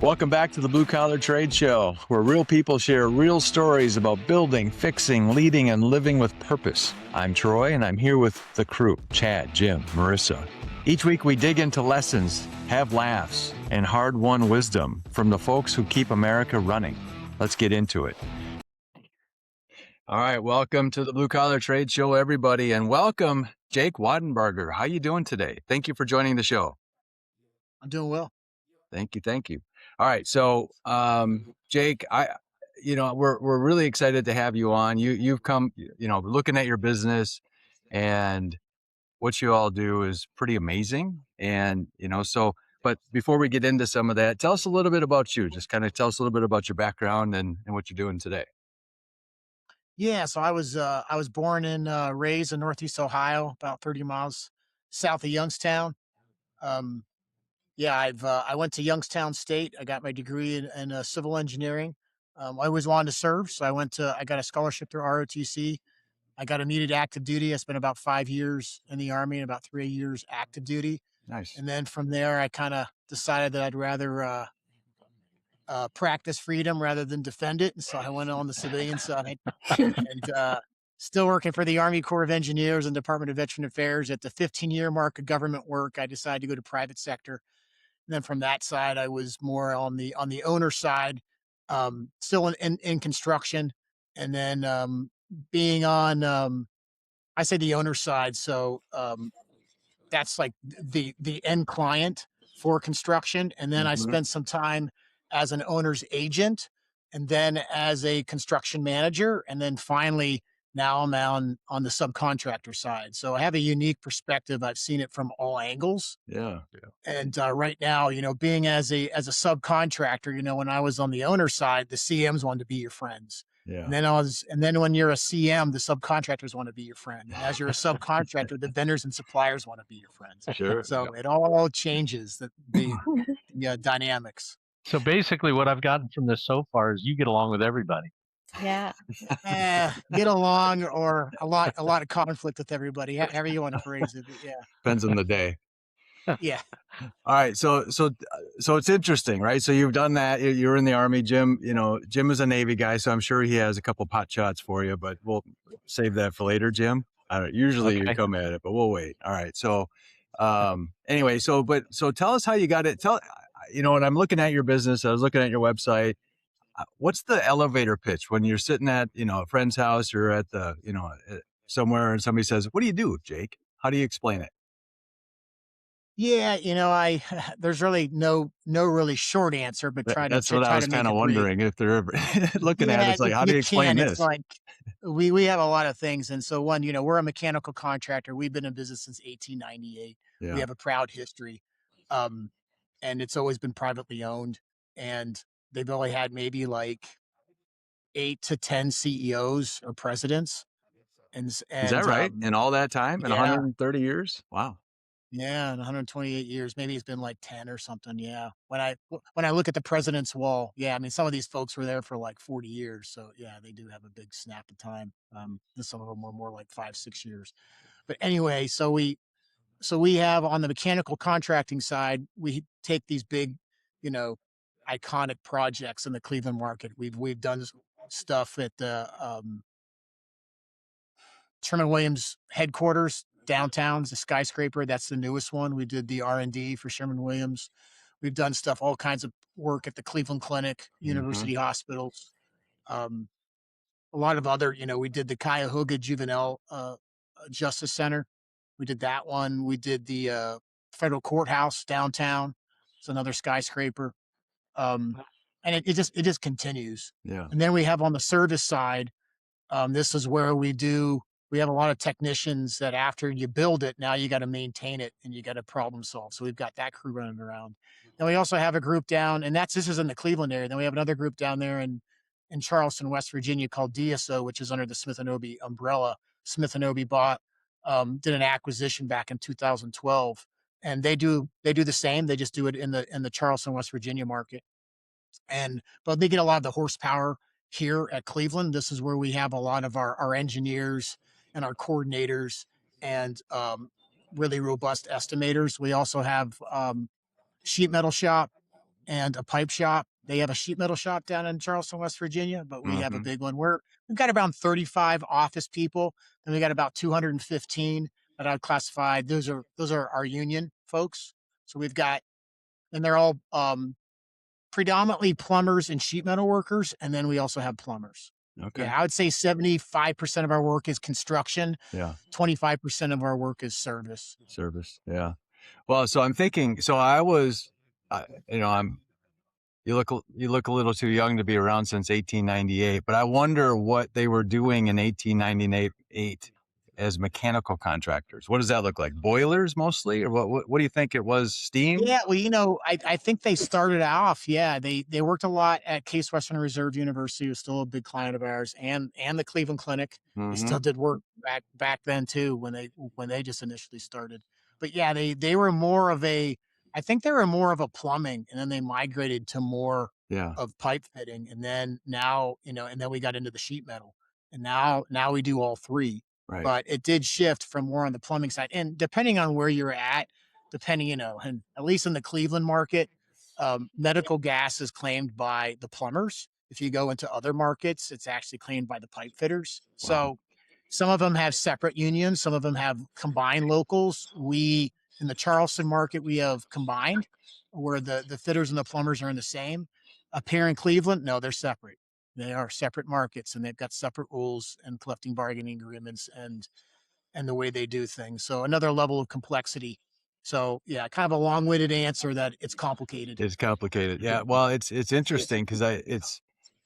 Welcome back to the Blue Collar Trade Show, where real people share real stories about building, fixing, leading, and living with purpose. I'm Troy, and I'm here with the crew, Chad, Jim, Marissa. Each week we dig into lessons, have laughs, and hard-won wisdom from the folks who keep America running. Let's get into it. All right, welcome to the Blue Collar Trade Show, everybody, and welcome, Jake Wattenbarger. How you doing today? Thank you for joining the show. I'm doing well. Thank you. All right, so Jake, we're really excited to have you on. You've come, looking at your business, and what you all do is pretty amazing. And but before we get into some of that, tell us a little bit about you. Just kind of tell us a little bit about your background and what you're doing today. Yeah, so I was born and raised in Northeast Ohio, about 30 miles south of Youngstown. Um, I went to Youngstown State. I got my degree in civil engineering. I always wanted to serve, so I got a scholarship through ROTC. I got immediate active duty. I spent about 5 years in the Army and about 3 years active duty. Nice. And then from there, I kind of decided that I'd rather practice freedom rather than defend it. And so I went on the civilian side and still working for the Army Corps of Engineers and Department of Veteran Affairs. At the 15-year mark of government work, I decided to go to private sector. And then from that side, I was more on the owner side, still in construction. And then being on, I say the owner side. So that's like the end client for construction. And then I spent some time as an owner's agent and then as a construction manager. And then finally, now I'm on the subcontractor side. So I have a unique perspective. I've seen it from all angles. Yeah. And right now, being as a subcontractor, when I was on the owner side, the CMs wanted to be your friends. Yeah. And then when you're a CM, the subcontractors want to be your friend. And as you're a subcontractor, the vendors and suppliers want to be your friends. Sure. So it all changes the dynamics. So basically what I've gotten from this so far is you get along with everybody. Yeah. Get along or a lot of conflict with everybody, however you want to phrase it. Yeah. Depends on the day. Yeah. All right. So it's interesting, right? So you've done that. You're in the Army. Jim is a Navy guy, so I'm sure he has a couple pot shots for you, but we'll save that for later, Jim. Usually you come at it, but we'll wait. All right. So, anyway, so tell us how you got it. When I'm looking at your business, I was looking at your website. What's the elevator pitch when you're sitting at, a friend's house or at the, somewhere and somebody says, "What do you do, Jake?" How do you explain it? Yeah, there's really no really short answer, but That's what I was kind of wondering if they're ever looking at it. It's like, how do you explain this? It's like we have a lot of things. And so one, we're a mechanical contractor. We've been in business since 1898. Yeah. We have a proud history. And it's always been privately owned. And they've only had maybe like 8 to 10 CEOs or presidents. And Is that right? In all that time, in 130 years? Wow. Yeah, in 128 years, maybe it's been like 10 or something. Yeah. When I look at the president's wall, yeah, I mean, some of these folks were there for like 40 years. So yeah, they do have a big snap of time. And some of them were more like 5-6 years. But anyway, so we have on the mechanical contracting side, we take these big, iconic projects in the Cleveland market. We've done stuff at the Sherman-Williams headquarters downtown, the skyscraper. That's the newest one. We did the R&D for Sherman-Williams. We've done all kinds of work at the Cleveland Clinic, university hospitals. A lot of other, we did the Cuyahoga Juvenile Justice Center. We did that one. We did the federal courthouse downtown. It's another skyscraper. And it just continues. Yeah. And then we have on the service side, this is where we have a lot of technicians that after you build it, now you got to maintain it and you got to problem solve. So we've got that crew running around. Then we also have a group down, and this is in the Cleveland area. Then we have another group down there in Charleston, West Virginia called DSO, which is under the Smith Oby umbrella. Smith Oby did an acquisition back in 2012, and they do the same. They just do it in the Charleston, West Virginia market. But they get a lot of the horsepower here at Cleveland. This is where we have a lot of our engineers and our coordinators and really robust estimators. We also have sheet metal shop. and a pipe shop. They have a sheet metal shop down in Charleston, West Virginia, but we have a Mhm. big one. We've got around 35 office people, and we got about 215 that I'd classify. Those are our union folks. So we've got, and they're all predominantly plumbers and sheet metal workers, and then we also have plumbers. Okay. Yeah, I would say 75% of our work is construction. Yeah. 25% of our work is service. Service. Yeah. Well, so I'm thinking. So I was, I'm. You look a little too young to be around since 1898, but I wonder what they were doing in 1898 as mechanical contractors. What does that look like? Boilers mostly, or what do you think it was? Steam? Yeah, well, I think they started off. Yeah, they worked a lot at Case Western Reserve University, was still a big client of ours, and the Cleveland Clinic. They Mm-hmm. still did work back then too when they just initially started. But yeah, they were more of a. I think they were more of a plumbing, and then they migrated to more Yeah. of pipe fitting, and then now and then we got into the sheet metal, and now we do all three. Right. But it did shift from more on the plumbing side, and depending on where you're at, depending, and at least in the Cleveland market, medical gas is claimed by the plumbers. If you go into other markets, it's actually claimed by the pipe fitters. Wow. So some of them have separate unions, some of them have combined locals. We, in the Charleston market, we have combined, where the fitters and the plumbers are in the same. Up here in Cleveland, no, they're separate. They are separate markets, and they've got separate rules and collective bargaining agreements and the way they do things. So another level of complexity. So yeah, kind of a long-winded answer that it's complicated. It's complicated. Yeah. Well, it's interesting because it's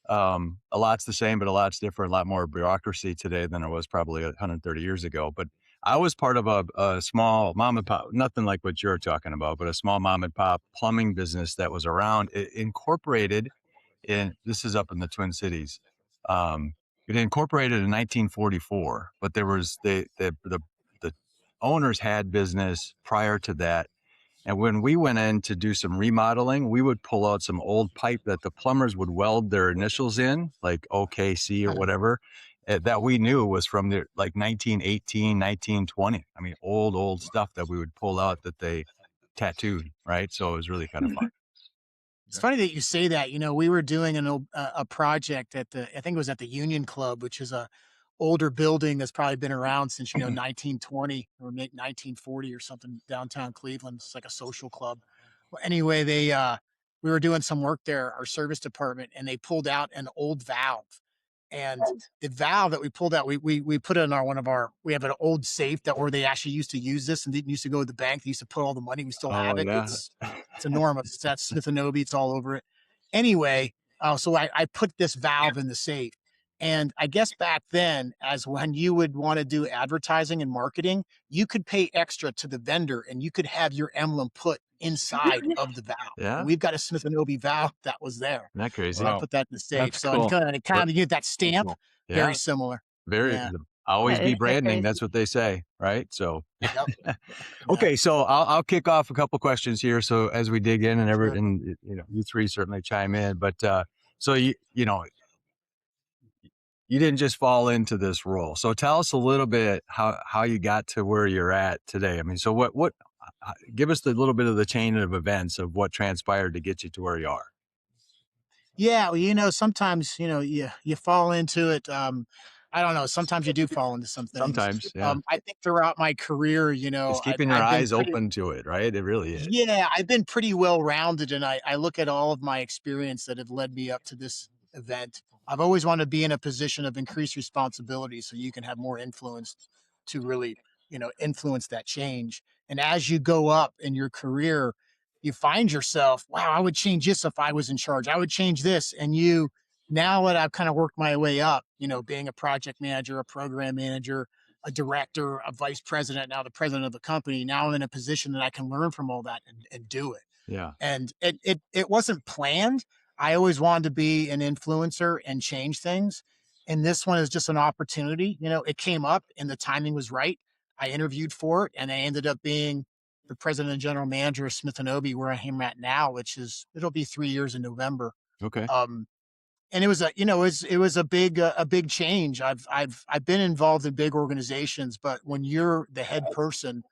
a lot's the same, but a lot's different. A lot more bureaucracy today than there was probably 130 years ago. But I was part of a small mom and pop, nothing like what you're talking about, but a small mom and pop plumbing business that was around. It incorporated this is up in the Twin Cities. It incorporated in 1944, but there was the owners had business prior to that. And when we went in to do some remodeling, we would pull out some old pipe that the plumbers would weld their initials in, like OKC or whatever, that we knew was from the like 1918, 1920. I mean, old stuff that we would pull out that they tattooed, right? So it was really kind of fun. It's funny that you say that. We were doing a project at I think it was at the Union Club, which is a older building that's probably been around since 1920 or 1940 or something, downtown Cleveland. It's like a social club. Well, anyway, we were doing some work there, our service department, and they pulled out an old valve. And the valve that we pulled out, we put it in we have an old safe where they actually used to use this, and didn't used to go to the bank. They used to put all the money. We still have Oh it. yeah. It's enormous. It's at Smith Oby. It's all over it. Anyway, so I put this valve in the safe. And I guess back then, as when you would want to do advertising and marketing, you could pay extra to the vendor and you could have your emblem put inside of the valve. Yeah. And we've got a Smith & Oby valve that was there. Isn't that crazy? So I put that in the safe. That's So cool. it kind of get that stamp, Cool. Yeah. very similar. Very Yeah. always be It- branding. it- That's what they say, right? So Yep. okay, so I'll kick off a couple questions here. So as we dig in, and Sure. and you three certainly chime in. But so you didn't just fall into this role. So tell us a little bit how you got to where you're at today. I mean, so what give us the little bit of the chain of events of what transpired to get you to where you are. Yeah, well, sometimes you fall into it. I don't know. Sometimes you do fall into some things. Sometimes, yeah. I think throughout my career, It's keeping your I've been eyes open to it, right? It really is. Yeah, I've been pretty well rounded, and I look at all of my experience that have led me up to this event. I've always wanted to be in a position of increased responsibility, so you can have more influence to really, influence that change. And as you go up in your career, you find yourself, wow, I would change this if I was in charge. I would change this. And now that I've kind of worked my way up, being a project manager, a program manager, a director, a vice president, now the president of the company, now I'm in a position that I can learn from all that and do it. Yeah. And it wasn't planned. I always wanted to be an influencer and change things. And this one is just an opportunity. It came up and the timing was right. I interviewed for it and I ended up being the president and general manager of Smith & Oby, where I am at now, it'll be 3 years in November. Okay. And it was a big change. I've been involved in big organizations, but when you're the head person,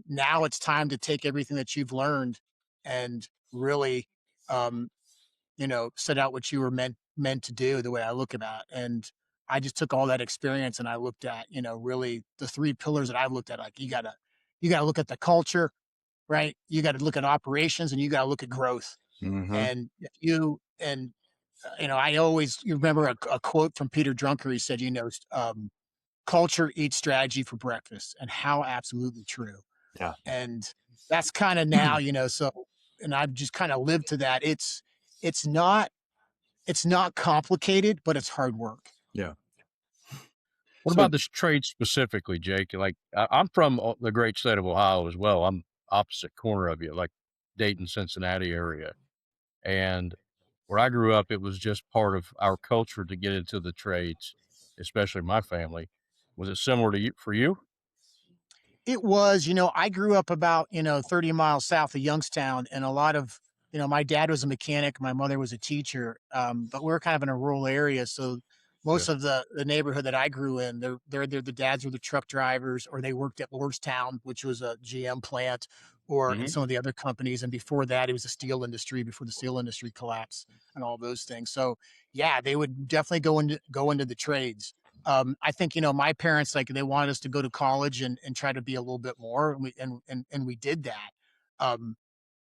now it's time to take everything that you've learned and really um, set out what you were meant to do, the way I look at it. And I just took all that experience and I looked at, really the three pillars that I've looked at. Like you gotta look at the culture, right? You got to look at operations and you got to look at growth. Mm-hmm. And if you and I always you remember a quote from Peter Drucker. He said, culture eats strategy for breakfast, and how absolutely true. Yeah. And that's kind of now, so and I've just kind of lived to that. It's not it's not complicated, but it's hard work. Yeah. What So- about this trade specifically, Jake? Like, I'm from the great state of Ohio as well. I'm opposite corner of you, like Dayton, Cincinnati area. And where I grew up, it was just part of our culture to get into the trades, especially my family. Was it similar to you for you? It was, I grew up about, 30 miles south of Youngstown, and a lot of, my dad was a mechanic, my mother was a teacher, but we were kind of in a rural area. So most of the neighborhood that I grew in, the dads were the truck drivers, or they worked at Lordstown, which was a GM plant, or in some of the other companies. And before that, it was the steel industry, before the steel industry collapsed and all those things. So yeah, they would definitely go into the trades. I think, my parents, like, they wanted us to go to college and try to be a little bit more. And we did that. Um,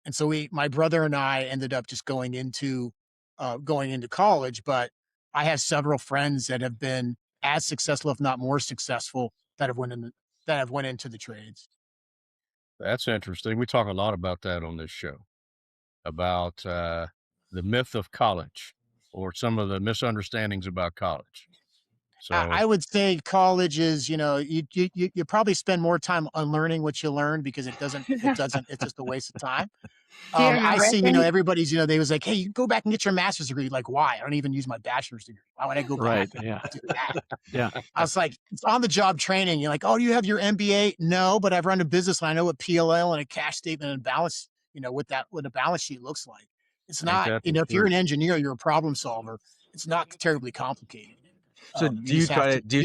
and so my brother and I ended up just going into college, but I have several friends that have been as successful, if not more successful, that have went into the trades. That's interesting. We talk a lot about that on this show, about the myth of college or some of the misunderstandings about college. So, I would say college is, you probably spend more time unlearning what you learn, because it's just a waste of time. Do you I remember see, anything? everybody's, they was like, hey, you go back and get your master's degree. Like, why? I don't even use my bachelor's degree. Why would I go Right. back and Yeah. do that? Yeah. I was like, it's on the job training. You're like, oh, do you have your MBA? No, but I've run a business and I know what PLL and a cash statement and balance, what a balance sheet looks like. It's ain't not, that the if you're truth? an engineer, you're a problem solver. It's not terribly complicated. So do you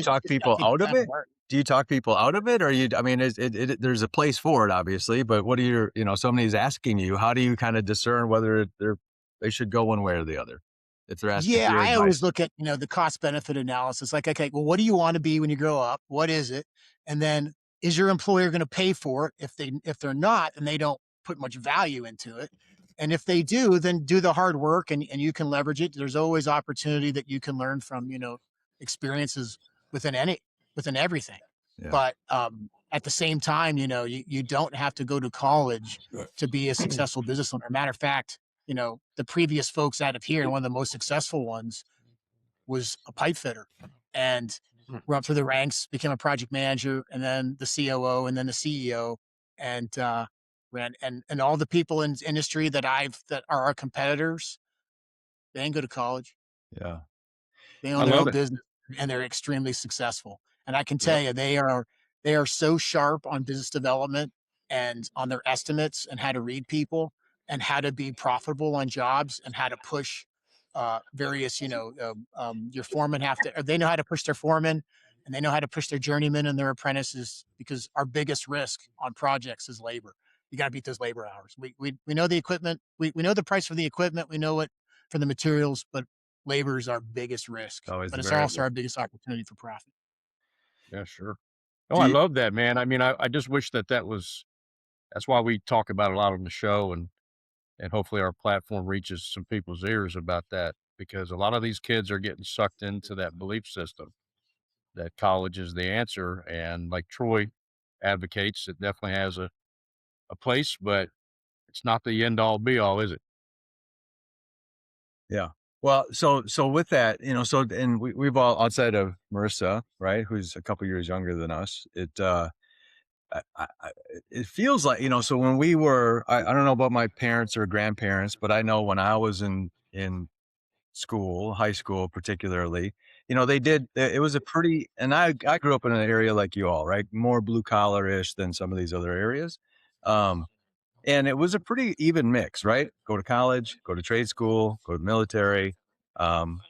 talk people out of it? Do you talk people out of it, or I mean, there's a place for it, obviously, but what are your, somebody's asking you, how do you kind of discern whether they should go one way or the other? If they're asking Yeah, for your I advice. always look at, the cost benefit analysis. Like, okay, well, what do you want to be when you grow up? What is it? And then, is your employer going to pay for it? If they're not, then they don't put much value into it. And if they do, then do the hard work, and you can leverage it. There's always opportunity that you can learn from, experiences within everything. Yeah. But at the same time, you don't have to go to college to be a successful business owner. Matter of fact, the previous folks out of here, and one of the most successful ones was a pipe fitter, and went up through the ranks, became a project manager, and then the COO, and then the CEO, and ran and all the people in industry that are our competitors. They didn't go to college. Yeah. They I own their love own it. business, and they're extremely successful. And I can Yep. tell you, they are so sharp on business development and on their estimates and how to read people and how to be profitable on jobs and how to push various, your foremen or they know how to push their foremen, and they know how to push their journeymen and their apprentices, because our biggest risk on projects is labor. You got to beat those labor hours. We know the equipment. We know the price for the equipment. We know what for the materials, but labor is our biggest risk, Always but the it's variable. also our biggest opportunity for profit. Yeah, sure. Oh, I love that, man. I mean, I just wish that's why we talk about it a lot on the show, and hopefully our platform reaches some people's ears about that, because a lot of these kids are getting sucked into that belief system that college is the answer. And like Troy advocates, it definitely has a place, but it's not the end all be all, is it? Yeah. Well, so with that, and we've all, outside of Marissa, right, who's a couple years younger than us, it feels like, so when we were, I don't know about my parents or grandparents, but I know when I was in school, high school particularly, it was a pretty, and I grew up in an area like you all, right, more blue collar ish than some of these other areas. And it was a pretty even mix, right? Go to college, go to trade school, go to military. And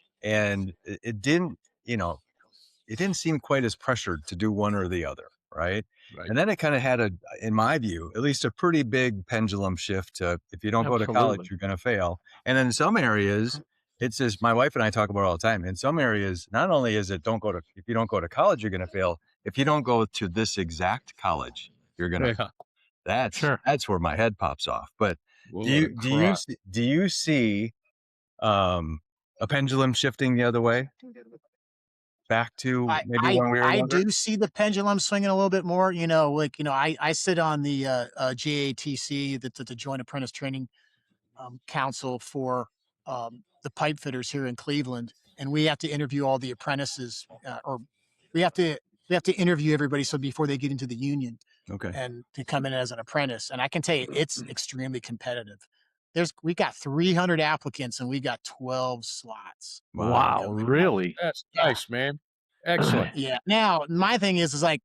it didn't, it didn't seem quite as pressured to do one or the other, right? Right. And then it kind of had in my view, at least a pretty big pendulum shift to, if you don't go to college, Absolutely. you're going to fail. And in some areas, it's just, my wife and I talk about it all the time. In some areas, not only is it if you don't go to college, you're going to fail. If you don't go to this exact college, you're going to, Yeah. that's where my head pops off. But do you see a pendulum shifting the other way back to maybe when we were I younger? do see the pendulum swinging a little bit more. I sit on the JATC, the Joint Apprentice Training Council for the pipe fitters here in Cleveland, and we have to interview all the apprentices, or we have to interview everybody so before they get into the union. Okay. And to come in as an apprentice. And I can tell you, it's extremely competitive. We got 300 applicants and we got 12 slots. Wow, really? That's nice, man. Excellent. Yeah. Now, my thing is like,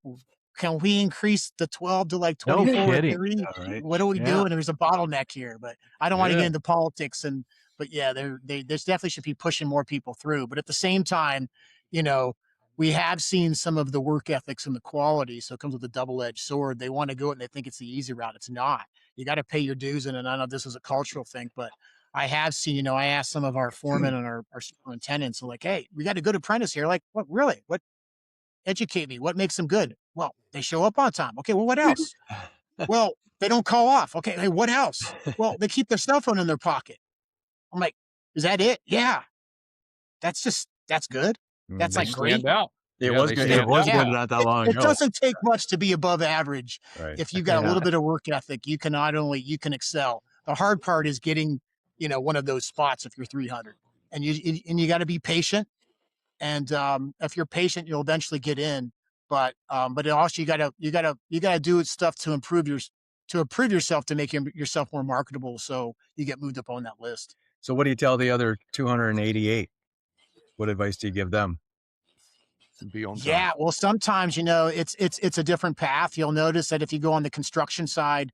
can we increase the 12 to like No 24 or kidding. 30? Right. What are we doing? There's a bottleneck here, but I don't want to get into politics. But yeah, there's definitely should be pushing more people through. But at the same time, we have seen some of the work ethics and the quality. So it comes with a double-edged sword. They want to go it and they think it's the easy route. It's not. You got to pay your dues. And I know this is a cultural thing, but I have seen, I asked some of our foremen and our superintendents, like, hey, we got a good apprentice here. Like, what really? What? Educate me. What makes them good? Well, they show up on time. Okay. Well, what else? Well, they don't call off. Okay. Hey, what else? Well, they keep their cell phone in their pocket. I'm like, is that it? Yeah. That's good. That's like great. Stand out. It was good not that long ago. It doesn't take much to be above average. Right. If you've got a little bit of work ethic, you can excel. The hard part is getting, one of those spots if you're 300, and you got to be patient. And if you're patient, you'll eventually get in. But also you gotta do stuff to improve yourself to make yourself more marketable, so you get moved up on that list. So what do you tell the other 288? What advice do you give them? Be on time. Yeah, well, sometimes it's a different path. You'll notice that if you go on the construction side,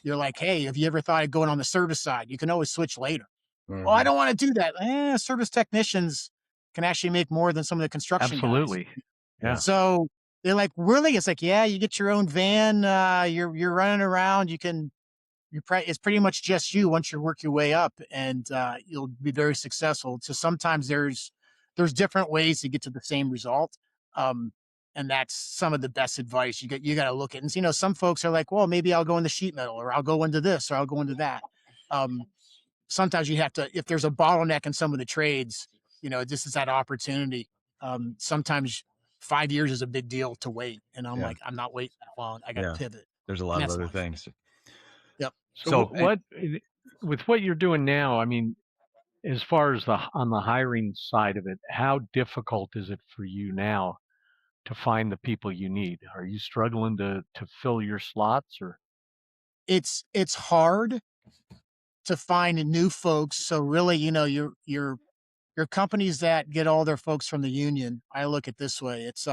you're like, hey, have you ever thought of going on the service side? You can always switch later. Mm-hmm. Well, I don't want to do that. Service technicians can actually make more than some of the construction Absolutely. guys. Yeah. So they're like, really? It's like, yeah, you get your own van. You're running around. It's pretty much just you once you work your way up, and you'll be very successful. So sometimes there's different ways to get to the same result. And that's some of the best advice you got to look at. And, some folks are like, well, maybe I'll go into sheet metal, or I'll go into this, or I'll go into that. Sometimes you have to, if there's a bottleneck in some of the trades, this is that opportunity. Sometimes 5 years is a big deal to wait. And I'm like, I'm not waiting that long. I got to pivot. There's a lot of other things. Yep. So with what you're doing now, I mean, as far as on the hiring side of it, how difficult is it for you now to find the people you need? Are you struggling to fill your slots, or? It's hard to find new folks. So really, your companies that get all their folks from the union, I look at this way. It's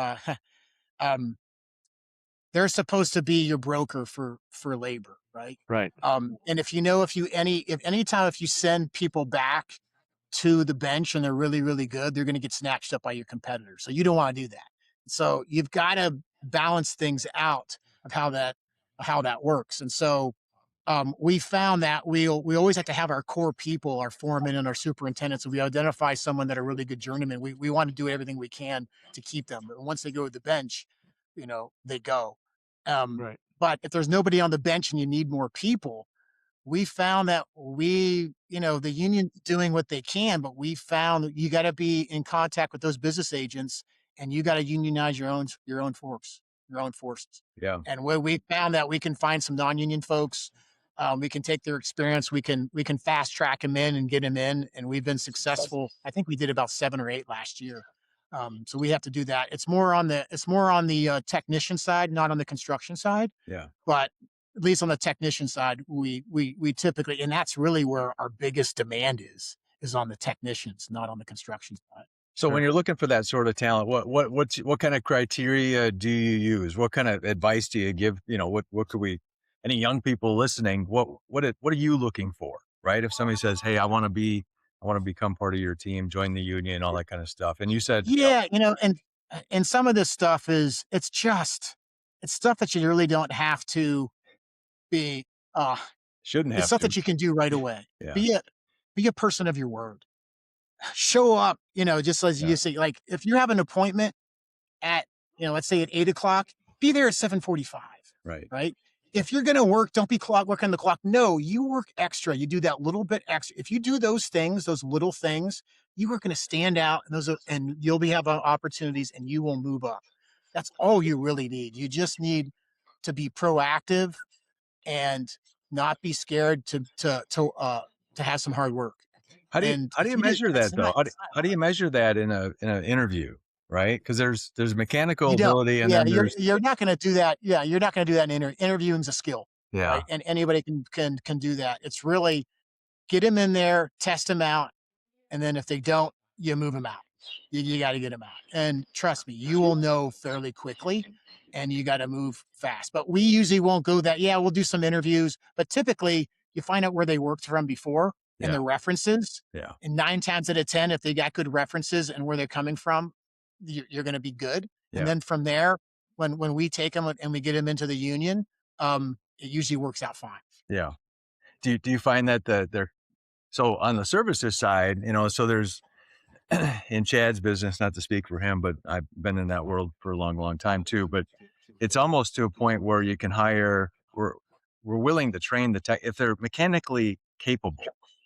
they're supposed to be your broker for labor, right? Right. And if you send people back to the bench and they're really, really good, they're going to get snatched up by your competitors. So you don't want to do that. So you've got to balance things out of how that works. And so we found that we always have to have our core people, our foremen and our superintendents. So we identify someone that are really good journeymen. We want to do everything we can to keep them. But once they go to the bench, they go. Right. But if there's nobody on the bench and you need more people, we found that the union doing what they can, but we found that you got to be in contact with those business agents, and you got to unionize your own forces. Yeah. And where we found that we can find some non-union folks, we can take their experience, we can fast track them in and get them in, and we've been successful. I think we did about 7 or 8 last year. So we have to do that. It's more on the technician side, not on the construction side. Yeah. But at least on the technician side, we typically, and that's really where our biggest demand is on the technicians, not on the construction side. So when you're looking for that sort of talent, what kind of criteria do you use? What kind of advice do you give? What could any young people listening, what are you looking for, right? If somebody says, hey, I want to become part of your team, join the union, all that kind of stuff. And you said, yeah, and some of this stuff it's just it's stuff that you really don't have to be, Shouldn't it's have stuff to. that you can do right away. Yeah. Be a person of your word. Show up, just as you say, like if you have an appointment at, let's say at 8:00, be there at 7:45. Right. Right. If you're going to work, don't be working the clock. No, you work extra. You do that little bit extra. If you do those things, those little things, you are going to stand out, and you'll have opportunities, and you will move up. That's all you really need. You just need to be proactive and not be scared to have some hard work. How do And you measure that though? How do you measure that in an interview? Right? Because there's mechanical you don't. ability, and Yeah, then there's you're not going to do that. Yeah, you're not going to do that in interviewing's a skill, yeah. right? And anybody can do that. It's really get them in there, test them out, and then if they don't, you move them out. You got to get them out. And trust me, you will know fairly quickly, and you got to move fast. But we usually won't go that. Yeah, we'll do some interviews, but typically you find out where they worked from before and their references. Yeah. And 9 times out of 10, if they got good references and where they're coming from, you're going to be good. Yeah. And then from there, when we take them and we get them into the union, it usually works out fine. Yeah. Do you find that they're so on the services side, so there's in Chad's business, not to speak for him, but I've been in that world for a long, long time too. But it's almost to a point where you can hire. We're willing to train the tech if they're mechanically capable,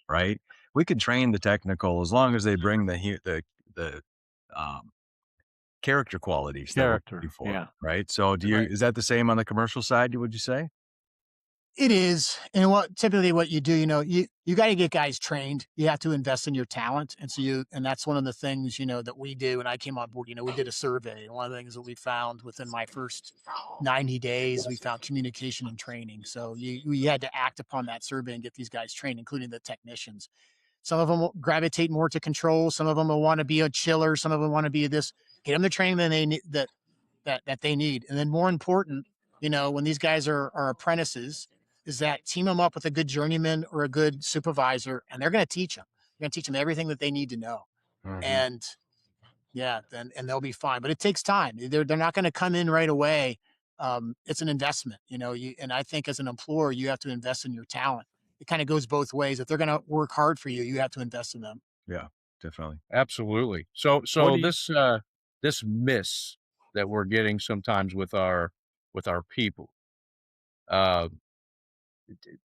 right? We could train the technical as long as they bring the character qualities before, yeah. right? So is that the same on the commercial side? Would you say? It is. And typically what you do, you got to get guys trained. You have to invest in your talent. And and that's one of the things, that we do. When I came on board, we did a survey. And one of the things that we found within my first 90 days, we found communication and training. So we had to act upon that survey and get these guys trained, including the technicians. Some of them will gravitate more to control. Some of them will want to be a chiller. Some of them want to be this, get them the training that they need, that they need. And then more important, when these guys are apprentices, is that team them up with a good journeyman or a good supervisor, and they're going to teach them. They're going to teach them everything that they need to know. Mm-hmm. And and they'll be fine. But it takes time. They're not going to come in right away. It's an investment, and I think as an employer, you have to invest in your talent. It kind of goes both ways. If they're going to work hard for you, you have to invest in them. Yeah, definitely. Absolutely. So this miss that we're getting sometimes with our people,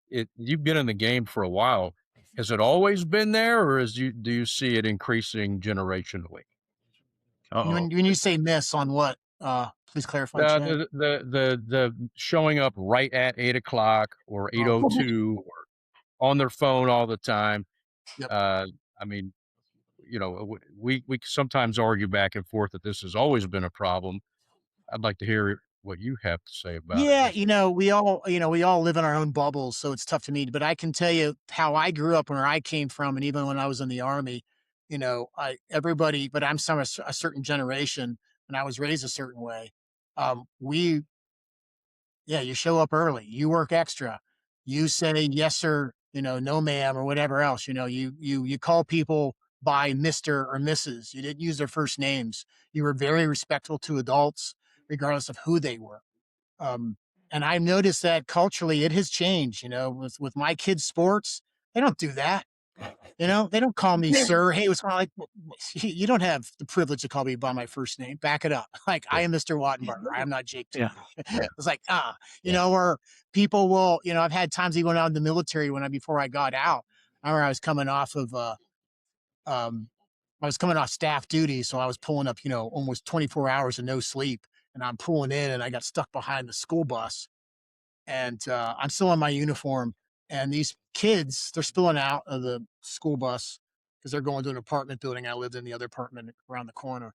you've been in the game for a while. Has it always been there, or do you see it increasing generationally? When you say miss on what, please clarify. Chad. The showing up right at 8:00 or 8:02 or on their phone all the time. Yep. I mean, we sometimes argue back and forth that this has always been a problem. I'd like to hear what you have to say about it. Yeah, we all live in our own bubbles, so it's tough to meet. But I can tell you how I grew up and where I came from, and even when I was in the Army, but I'm from a certain generation, and I was raised a certain way. You show up early, you work extra, you say yes sir, no ma'am, or whatever else. You call people by Mr. or Mrs. You didn't use their first names. You were very respectful to adults, regardless of who they were. And I've noticed that culturally it has changed, with my kids' sports, they don't do that. They don't call me sir. Hey, what's wrong? Like, you don't have the privilege to call me by my first name. Back it up. Like, I am Mr. Wattenbarger. I am not Jake. Yeah. It's like, or people will, I've had times even out in the military before I got out, I was coming off of, I was coming off staff duty. So I was pulling up, almost 24 hours of no sleep, and I'm pulling in and I got stuck behind the school bus, and I'm still in my uniform. And these kids, they're spilling out of the school bus because they're going to an apartment building. I lived in the other apartment around the corner.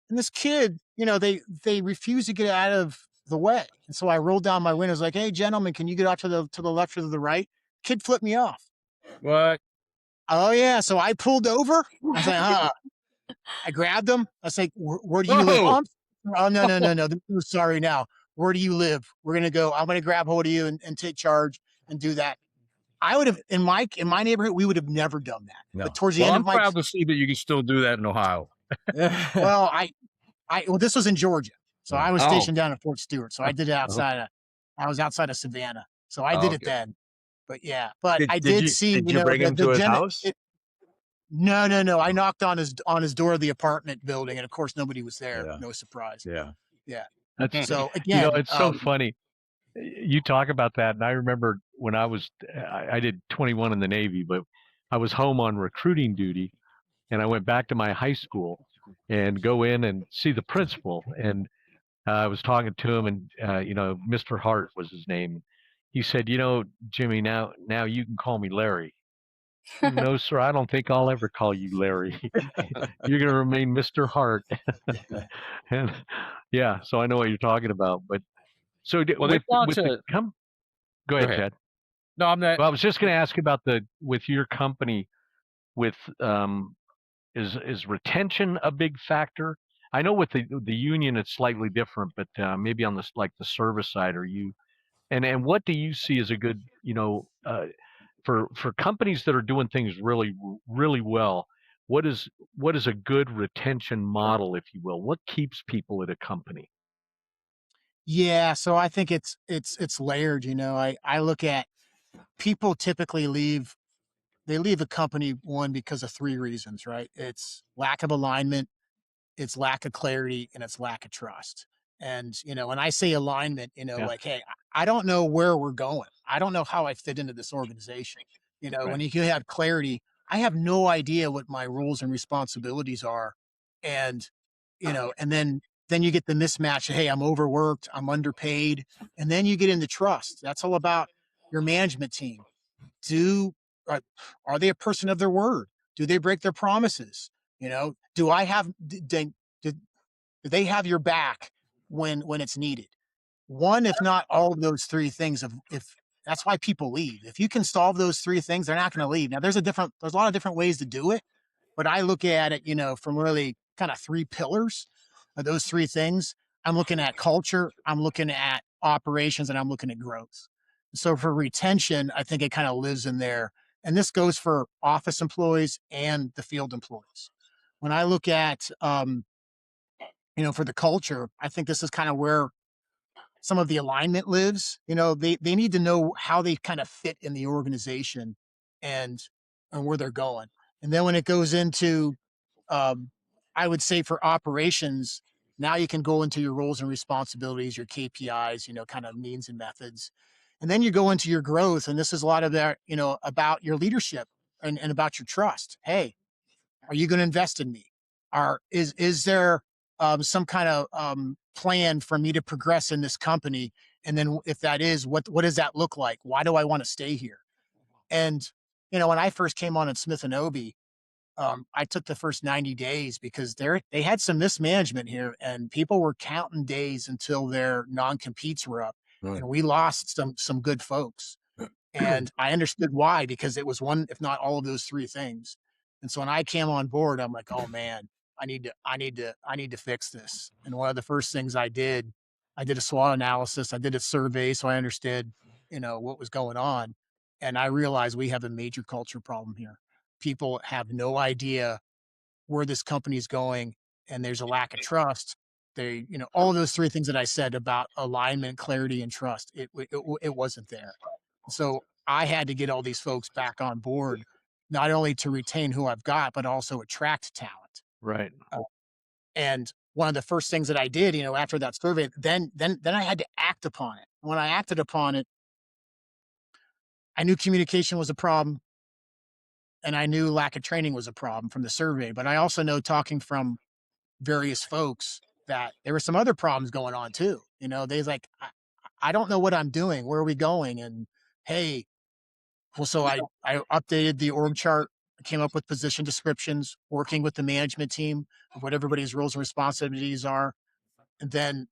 And this kid, they refuse to get out of the way. And so I rolled down my window. I was like, hey, gentlemen, can you get out to the left or to the right? Kid flipped me off. What? Oh, yeah. So I pulled over. I was like, I grabbed him. I was like, where do you live? Oh, no. Sorry now. Where do you live? We're going to go. I'm going to grab hold of you and take charge and do that. I would have in my neighborhood, we would have never done that. No. But towards the end I'm of my proud to see that you can still do that in Ohio. well, this was in Georgia. So Right. I was Oh. stationed down in Fort Stewart. So I did it I was outside of Savannah. So I did it Okay. then. But yeah, but I Did did you see, did you you know, bring him to his house? No. I knocked on his door of the apartment building, and of course nobody was there. Yeah. No surprise. Yeah. Yeah. That's So again, it's so funny. You talk about that, and I remember when I did 21 in the Navy, but I was home on recruiting duty, and I went back to my high school and go in and see the principal, and I was talking to him, and Mr. Hart was his name. He said, Jimmy, now you can call me Larry. No, sir, I don't think I'll ever call you Larry. You're going to remain Mr. Hart. And yeah, so I know what you're talking about. But so Well, with there's lots the of. go Go ahead, ahead. Ted. No, I'm not. Well, I was just going to ask about with your company, with is retention a big factor? I know with the union it's slightly different, but maybe on the service side, are you and what do you see as a good for companies that are doing things really really well? What is a good retention model, if you will? What keeps people at a company? yeah. So I think it's layered. I look at people typically leave a company one because of three reasons, right? It's lack of alignment, it's lack of clarity, and it's lack of trust. And when I say alignment, Yeah. like, hey, I don't know where we're going. I don't know how I fit into this organization. Right. When you can have clarity, I have no idea what my roles and responsibilities are. And and then you get the mismatch. Hey, I'm overworked, I'm underpaid. And then you get into trust. That's all about your management team. Do uh, are they a person of their word? Do they break their promises? Do I have do they have your back when it's needed? One, if not all of those three things. If that's why people leave. If you can solve those three things, they're not going to leave. Now, there's a lot of different ways to do it, but I look at it, from really kind of three pillars of those three things. I'm looking at culture, I'm looking at operations, and I'm looking at growth. So for retention, I think it kind of lives in there. And this goes for office employees and the field employees. When I look at, for the culture, I think this is kind of where some of the alignment lives. They need to know how they kind of fit in the organization and where they're going. And then when it goes into, I would say for operations, now you can go into your roles and responsibilities, your KPIs, kind of means and methods. And then you go into your growth. And this is a lot of that, about your leadership and about your trust. Hey, are you going to invest in me? Is there some kind of plan for me to progress in this company? And then if that is, what does that look like? Why do I want to stay here? And when I first came on at Smith Oby, I took the first 90 days because they had some mismanagement here, and people were counting days until their non-competes were up, Right. and we lost some good folks. And I understood why, because it was one, if not all of those three things. And so when I came on board, I'm like, oh man, I need to fix this. And one of the first things I did a SWOT analysis. I did a survey. So I understood, what was going on. And I realized we have a major culture problem here. People have no idea where this company is going, and there's a lack of trust. All of those three things that I said about alignment, clarity, and trust, it wasn't there. So I had to get all these folks back on board, not only to retain who I've got, but also attract talent. Right. And one of the first things that I did, after that survey, then I had to act upon it. When I acted upon it, I knew communication was a problem, and I knew lack of training was a problem from the survey. But I also know, talking from various folks, that there were some other problems going on too. They like, I don't know what I'm doing. Where are we going? And hey, well, so I updated the org chart, came up with position descriptions, working with the management team of what everybody's roles and responsibilities are. And then,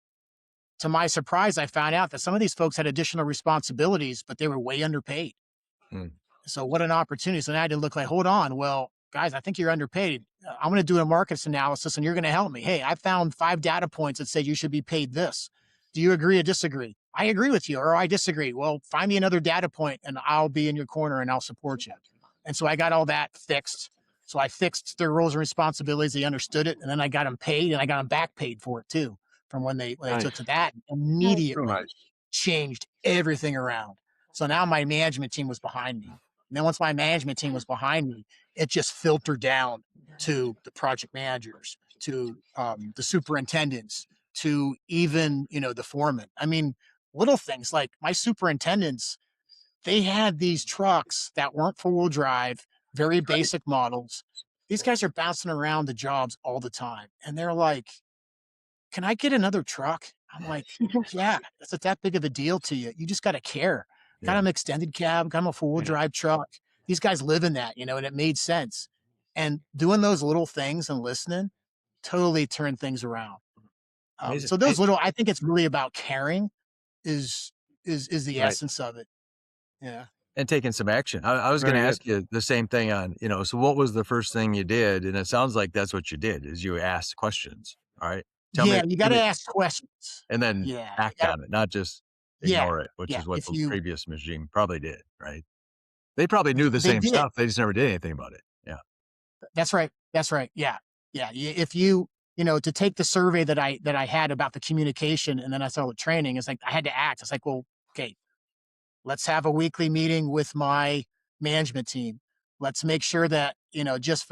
to my surprise, I found out that some of these folks had additional responsibilities, but they were way underpaid. Hmm. So what an opportunity. So now I had to look like, hold on, well, guys, I think you're underpaid. I'm going to do a markets analysis and you're going to help me. Hey, I found 5 data points that said you should be paid this. Do you agree or disagree? I agree with you, or I disagree. Well, find me another data point and I'll be in your corner and I'll support you. And so I got all that fixed. So I fixed their roles and responsibilities. They understood it. And then I got them paid, and I got them back paid for it too. from when they Nice. took to that. Real Immediately nice. changed everything around. So now my management team was behind me. And then once my management team was behind me, it just filtered down to the project managers, to the superintendents, to even, the foreman. I mean, little things like my superintendents, they had these trucks that weren't four-wheel drive, very basic models. These guys are bouncing around the jobs all the time. And they're like, can I get another truck? I'm like, yeah, that's not that big of a deal to you. You just got to care. Got Yeah. him extended cab, got him a four-wheel drive truck. These guys live in that, and it made sense. And doing those little things and listening totally turned things around. Amazing. So those little, I think it's really about caring is the Right. essence of it. Yeah. And taking some action. I was going Very to good. ask you the same thing on, so what was the first thing you did? And it sounds like that's what you did is you asked questions. All right. Tell me, Yeah, you got to ask questions. and then Yeah. act on it, not just Yeah. ignore it, which Yeah. is what If the you, previous regime probably did. Right. They probably knew the they same did. stuff. They just never did anything about it. Yeah. That's right. That's right. Yeah. Yeah. If you, to take the survey that I had about the communication and then I saw the training, it's like I had to act. It's like, well, okay, let's have a weekly meeting with my management team. Let's make sure that,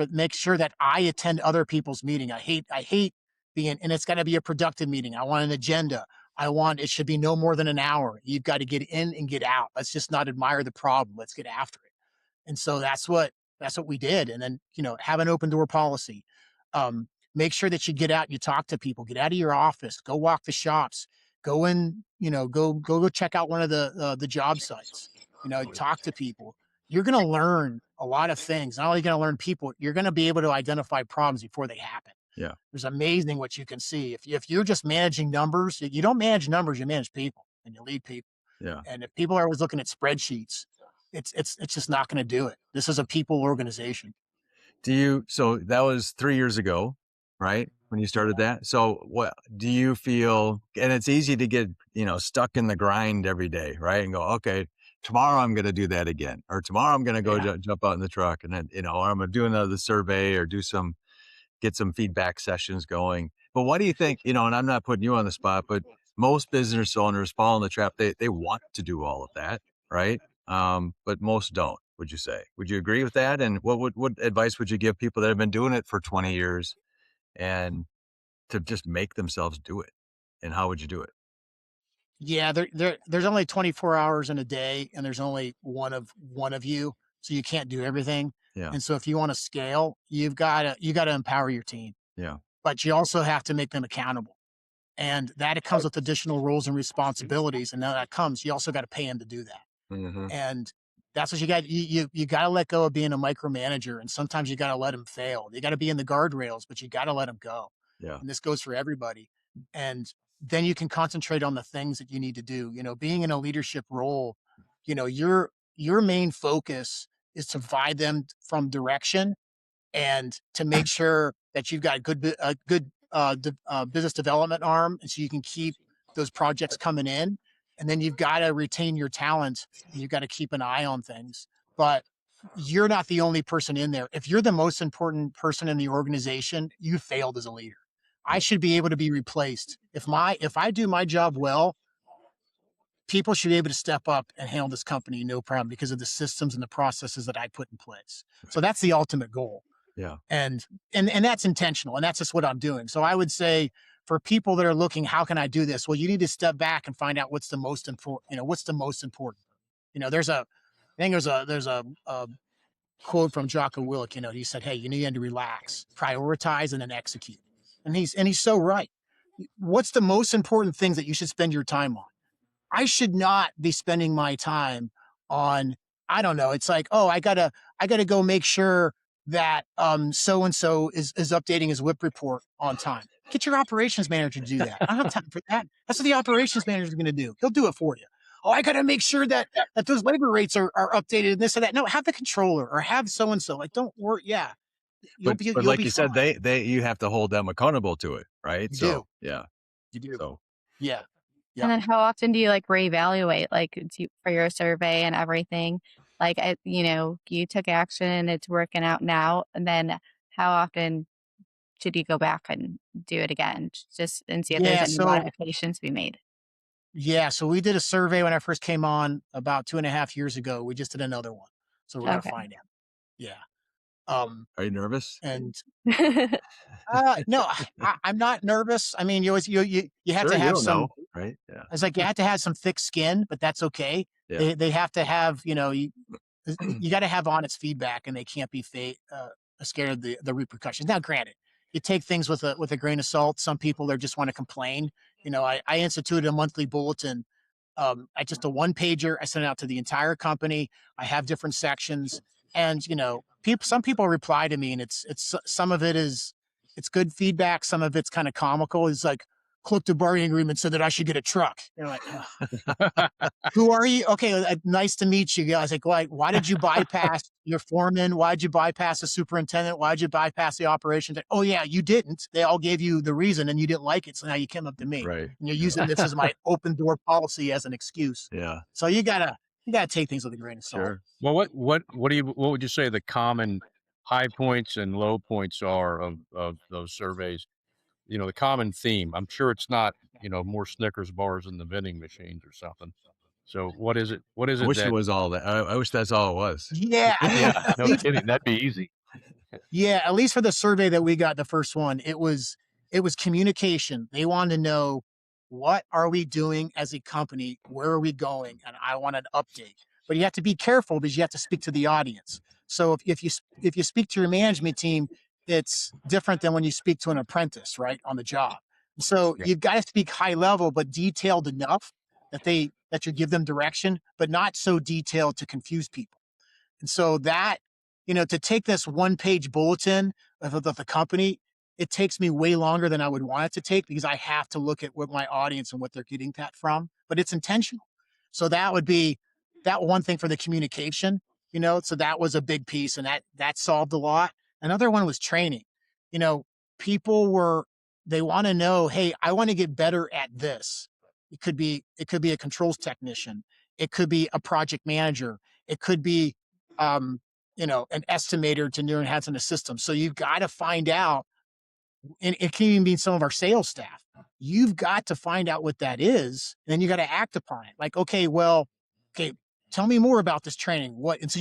make sure that I attend other people's meeting. I hate being, and it's got to be a productive meeting. I want an agenda. It should be no more than an hour. You've got to get in and get out. Let's just not admire the problem. Let's get after it. And so that's what we did. And then, have an open door policy. Make sure that you get out and you talk to people, get out of your office, go walk the shops, go in, go check out one of the job sites, talk to people. You're going to learn a lot of things. Not only going to learn people, you're going to be able to identify problems before they happen. Yeah. It's amazing what you can see. If you're just managing numbers, you don't manage numbers, you manage people and you lead people. Yeah. And if people are always looking at spreadsheets, it's just not going to do it. This is a people organization. So that was 3 years ago, right? When you started that. So what do you feel, and it's easy to get, stuck in the grind every day, right? And go, okay, tomorrow I'm going to do that again, or tomorrow I'm going to go jump out in the truck and then, or I'm going to do another survey or get some feedback sessions going. But what do you think, and I'm not putting you on the spot, but most business owners fall in the trap. They want to do all of that, right? But most don't, would you say? Would you agree with that? And what advice would you give people that have been doing it for 20 years and to just make themselves do it? And how would you do it? Yeah, there's only 24 hours in a day, and there's only one of you, so you can't do everything. Yeah. And so if you want to scale, you got to empower your team, Yeah. but you also have to make them accountable. And that it comes with additional roles and responsibilities. And now that comes, you also got to pay them to do that. Mm-hmm. And that's what you got. You got to let go of being a micromanager. And sometimes you got to let them fail. You got to be in the guardrails, but you got to let them go. Yeah. And this goes for everybody. And then you can concentrate on the things that you need to do. Being in a leadership role, your main focus is to provide them from direction and to make sure that you've got a good business development arm, and so you can keep those projects coming in. And then you've got to retain your talent, and you've got to keep an eye on things. But you're not the only person in there. If you're the most important person in the organization, you failed as a leader. I should be able to be replaced. If I do my job well, people should be able to step up and handle this company no problem because of the systems and the processes that I put in place. So that's the ultimate goal. Yeah. And that's intentional, and that's just what I'm doing. So I would say for people that are looking, how can I do this? Well, you need to step back and find out what's the most important. What's the most important? There's a quote from Jocko Willink. He said, "Hey, you need to relax, prioritize, and then execute." And he's so right. What's the most important things that you should spend your time on? I should not be spending my time on, I don't know. It's like, oh, I gotta go make sure that so and so is updating his WIP report on time. Get your operations manager to do that. I don't have time for that. That's what the operations manager is going to do. He'll do it for you. Oh, I got to make sure that those labor rates are updated and this or that. No, have the controller or have so and so. Like, don't worry. Yeah, But like you said, fine. you have to hold them accountable to it, right? You So do. yeah. You do. So Yeah. And then how often do you reevaluate for your survey and everything? You took action, it's working out now. And then how often should you go back and do it again just and see if there's Yeah. any modifications to be made? So we did a survey when I first came on about 2.5 years ago. We just did another one. So we're going to Okay. find out. Yeah. Um, Are you nervous? and no, I'm not nervous. I mean, you always, you have Sure, to you have don't some, know, right? Yeah. it's like you have to have some thick skin, but that's okay. Yeah. They have to have, you got to have honest feedback, and they can't be scared of the repercussions. Now, granted, you take things with a grain of salt. Some people are just want to complain. I instituted a monthly bulletin. I just a one pager. I sent it out to the entire company. I have different sections, and some people reply to me, and it's some of it is it's good feedback. Some of it's kind of comical. It's like, collective bargaining agreement said that I should get a truck. You're like, who are you? Okay, nice to meet you guys. Like, why did you bypass your foreman? Why did you bypass the superintendent? Why did you bypass the operations? Oh yeah, you didn't. They all gave you the reason, and you didn't like it. So now you came up to me, Right. and you're using this as my open door policy as an excuse. Yeah. So you gotta take things with a grain of salt. Sure. Well, what would you say the common high points and low points are of those surveys? The common theme. I'm sure it's not, more Snickers bars in the vending machines or something. So what is it? What is I it wish it that was all that. I wish that's all it was. Yeah, I mean, Yeah, no kidding. That'd be easy. yeah, at least for the survey that we got, the first one, it was communication. They wanted to know, what are we doing as a company? Where are we going? And I want an update. But you have to be careful because you have to speak to the audience. So if you speak to your management team, it's different than when you speak to an apprentice, right, on the job. So Yeah. you've got to speak high level, but detailed enough that you give them direction, but not so detailed to confuse people. And so that, to take this one-page bulletin of the company, it takes me way longer than I would want it to take because I have to look at what my audience and what they're getting that from, but it's intentional. So that would be that one thing for the communication, so that was a big piece, and that solved a lot. Another one was training. People they want to know, hey, I want to get better at this. It could be a controls technician. It could be a project manager. It could be an estimator to learn how to a system. So you've got to find out, and it can even be some of our sales staff. You've got to find out what that is, and then you got to act upon it. Like, okay, tell me more about this training. What? And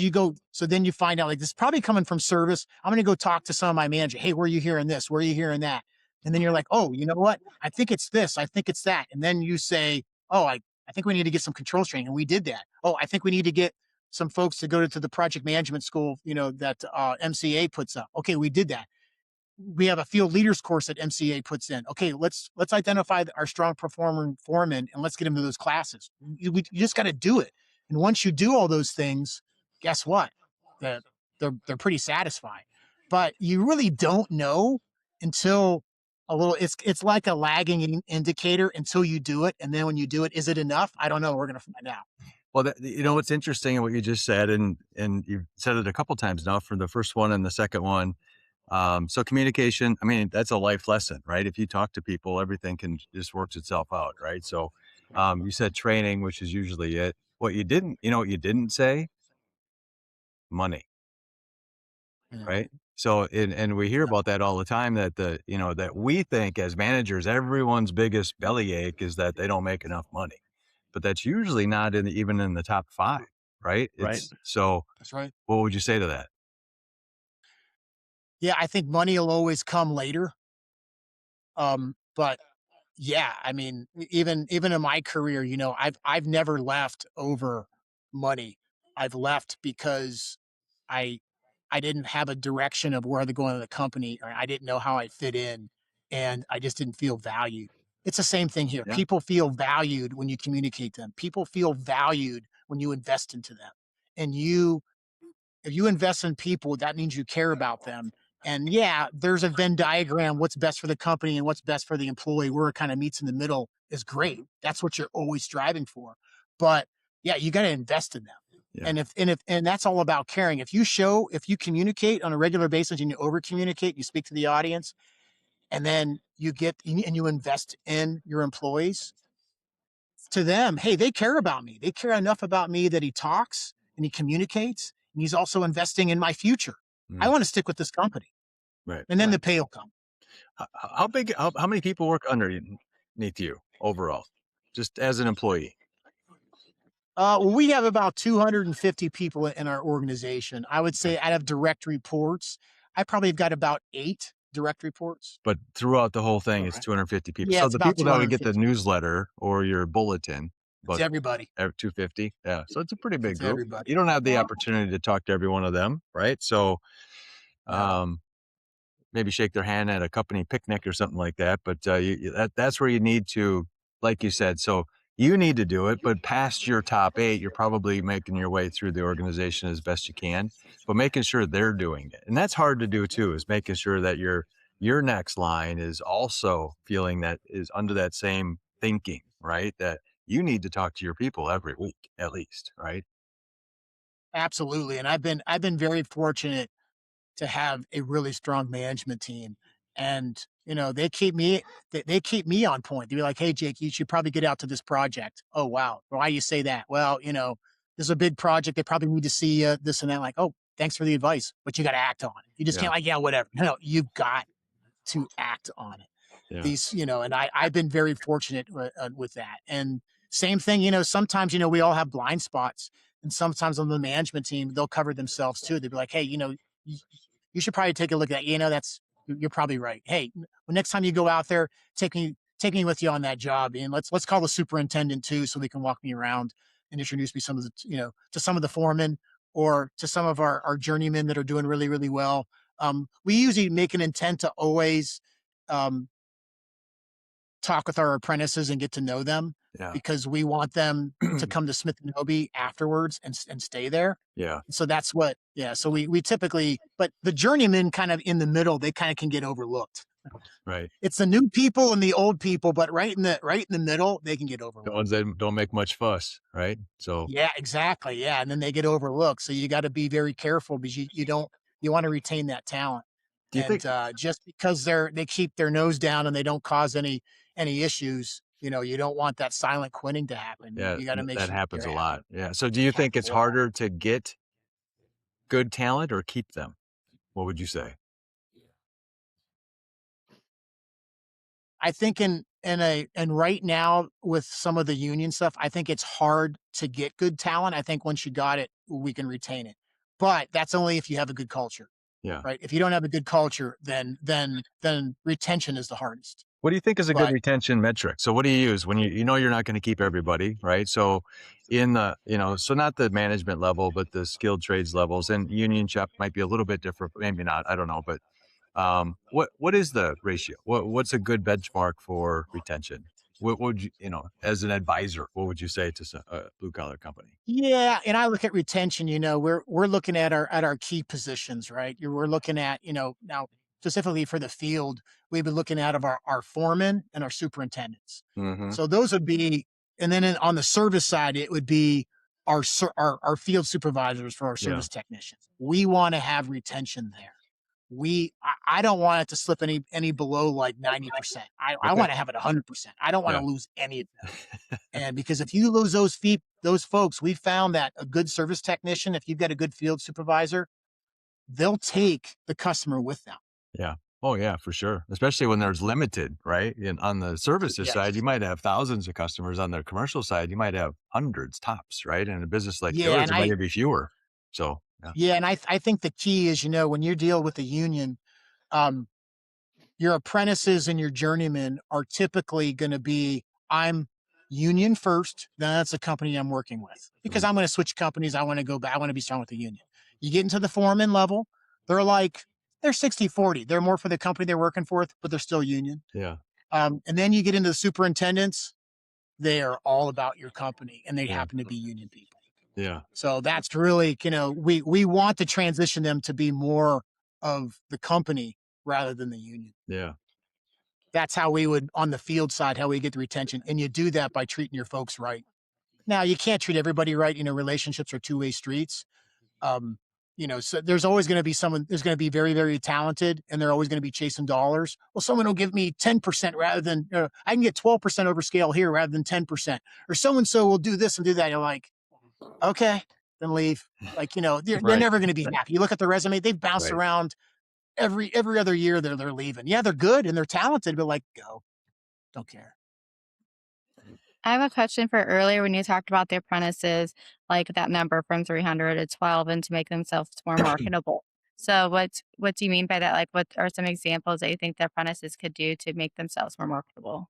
so then you find out, like, this is probably coming from service. I'm going to go talk to some of my manager. Hey, where are you hearing this? Where are you hearing that? And then you're like, oh, you know what? I think it's this. I think it's that. And then you say, oh, I think we need to get some controls training. And we did that. Oh, I think we need to get some folks to go to the project management school, that MCA puts up. Okay, we did that. We have a field leaders course that MCA puts in. Okay, let's identify our strong performer foreman and let's get them to those classes. You just got to do it. And once you do all those things, guess what? They're pretty satisfied. But you really don't know until it's like a lagging indicator until you do it. And then when you do it, is it enough? I don't know. We're going to find out. Well, what's interesting in what you just said, and you've said it a couple times now for the first one and the second one. So communication, I mean, that's a life lesson, right? If you talk to people, everything just works itself out, right? So you said training, which is usually it. What you didn't say? Money, right? So, and we hear about that all the time, that that we think as managers, everyone's biggest bellyache is that they don't make enough money, but that's usually not even in the top 5, right? Right. So That's right. what would you say to that? Yeah, I think money will always come later. But yeah, I mean, even in my career, I've never left over money. I've left because I I didn't have a direction of where to go in the company, or I didn't know how I fit in, and I just didn't feel valued. It's the same thing here. Yeah. People feel valued when you communicate to them. People feel valued when you invest into them. And if you invest in people, that means you care about them. And yeah, there's a Venn diagram, what's best for the company and what's best for the employee, where it kind of meets in the middle is great. That's what you're always striving for. But yeah, you got to invest in them. Yeah. And that's all about caring. If you communicate on a regular basis and you over communicate, you speak to the audience, and then you invest in your employees, to them, hey, they care about me. They care enough about me that he talks and he communicates, and he's also investing in my future. I want to stick with this company. Right. And then the pay will come. How big? How many people work underneath you overall, just as an employee? Well, we have about 250 people in our organization. I would say out of direct reports, I probably have got about 8 direct reports. But throughout the whole thing, it's Right. 250 people. Yeah, So it's the about people that would get the 250. newsletter or your bulletin, It's but everybody. 250. Yeah. So it's a pretty big It's group. everybody. You don't have the opportunity to talk to every one of them, right? So, No. maybe shake their hand at a company picnic or something like that. But that's where you need to, like you said, so you need to do it. But past your top 8, you're probably making your way through the organization as best you can, but making sure they're doing it. And that's hard to do too, is making sure that your next line is also feeling that is under that same thinking, right? That you need to talk to your people every week at least, right? Absolutely. And I've been very fortunate to have a really strong management team. And, they keep me they keep me on point. They're like, "Hey, Jake, you should probably get out to this project." "Oh, wow. Why do you say that?" "Well, this is a big project. They probably need to see this and that." Like, "Oh, thanks for the advice, but you got to act on it. You just Yeah. can't like, yeah, whatever." No, you've got to act on it. Yeah. And I've been very fortunate with that. And same thing, sometimes, we all have blind spots, and sometimes on the management team, they'll cover themselves too. They'll be like, "Hey, you, you should probably take a look at that. You're probably right. Hey, next time you go out there, take me with you on that job, and let's call the superintendent too, so they can walk me around and introduce me to some of the foremen or to some of our journeymen that are doing really, really well." We usually make an intent to always um, talk with our apprentices and get to know them, Yeah. because we want them to come to Smith Oby afterwards and stay there. Yeah. So that's what, yeah. So we typically, but the journeymen kind of in the middle, they kind of can get overlooked. Right. It's the new people and the old people, but right in the middle, they can get The overlooked. ones that don't make much fuss, right? So Yeah, exactly. Yeah. And then they get overlooked. So you got to be very careful, because you want to retain that talent. do you And think just because they keep their nose down and they don't cause any issues, you don't want that silent quitting to happen. Yeah, You got to make that sure happens they're a happy. lot. Yeah. So do you think Happens it's a lot. harder to get good talent or keep them? What would you say? I think and right now with some of the union stuff, I think it's hard to get good talent. I think once you got it, we can retain it. But that's only if you have a good culture, Yeah. right? If you don't have a good culture, then retention is the hardest. What do you think is a good But retention metric? So what do you use when you know you're not going to keep everybody, right? So in the, so not the management level, but the skilled trades levels, and union shop might be a little bit different, maybe not, I don't know, but what is the ratio? What's a good benchmark for retention? What would as an advisor, what would you say to a blue collar company? yeah, and I look at retention, we're looking at our key positions, right? We're looking at, now specifically for the field, we've been looking at of our foremen and our superintendents. Mm-hmm. So those would be, and then on the service side, it would be our field supervisors for our Yeah. service technicians. We want to have retention there. I don't want it to slip any below like 90%. I Okay. want to have it 100%. I don't want Yeah. to lose any of them. And because if you lose those folks, we found that a good service technician, if you've got a good field supervisor, they'll take the customer with them. Yeah. Oh yeah, for sure. Especially when there's limited, right? And on the services Yes. side, you might have thousands of customers. On the commercial side, you might have hundreds tops, right? In a business like Yeah, yours, and it might be fewer. So yeah. I think the key is, when you deal with a union, um, your apprentices and your journeymen are typically going to be, I'm union first, then that's the company I'm working with, because I'm going to switch companies. I want to go back. I want to be strong with the union. You get into the foreman level, they're 60-40. They're more for the company they're working for, but they're still union. Yeah. And then you get into the superintendents, they are all about your company, and they Yeah. happen to be union people. Yeah. So that's really, we want to transition them to be more of the company rather than the union. Yeah. That's how we would, on the field side, how we get the retention. And you do that by treating your folks right. Now, you can't treat everybody right. Relationships are two-way streets. So there's always going to be there's going to be very, very talented, and they're always going to be chasing dollars. Well, someone will give me 10% rather than, I can get 12% over scale here rather than 10%. Or so-and-so will do this and do that. You're like, okay, then leave. Like, they're Right. never going to be happy. You look at the resume, they've bounced Right. around every other year they're leaving. Yeah, they're good and they're talented, but like, go, don't care. I have a question for earlier when you talked about the apprentices, like that number from 300 to 12 and to make themselves more marketable. So what do you mean by that? Like what are some examples that you think the apprentices could do to make themselves more marketable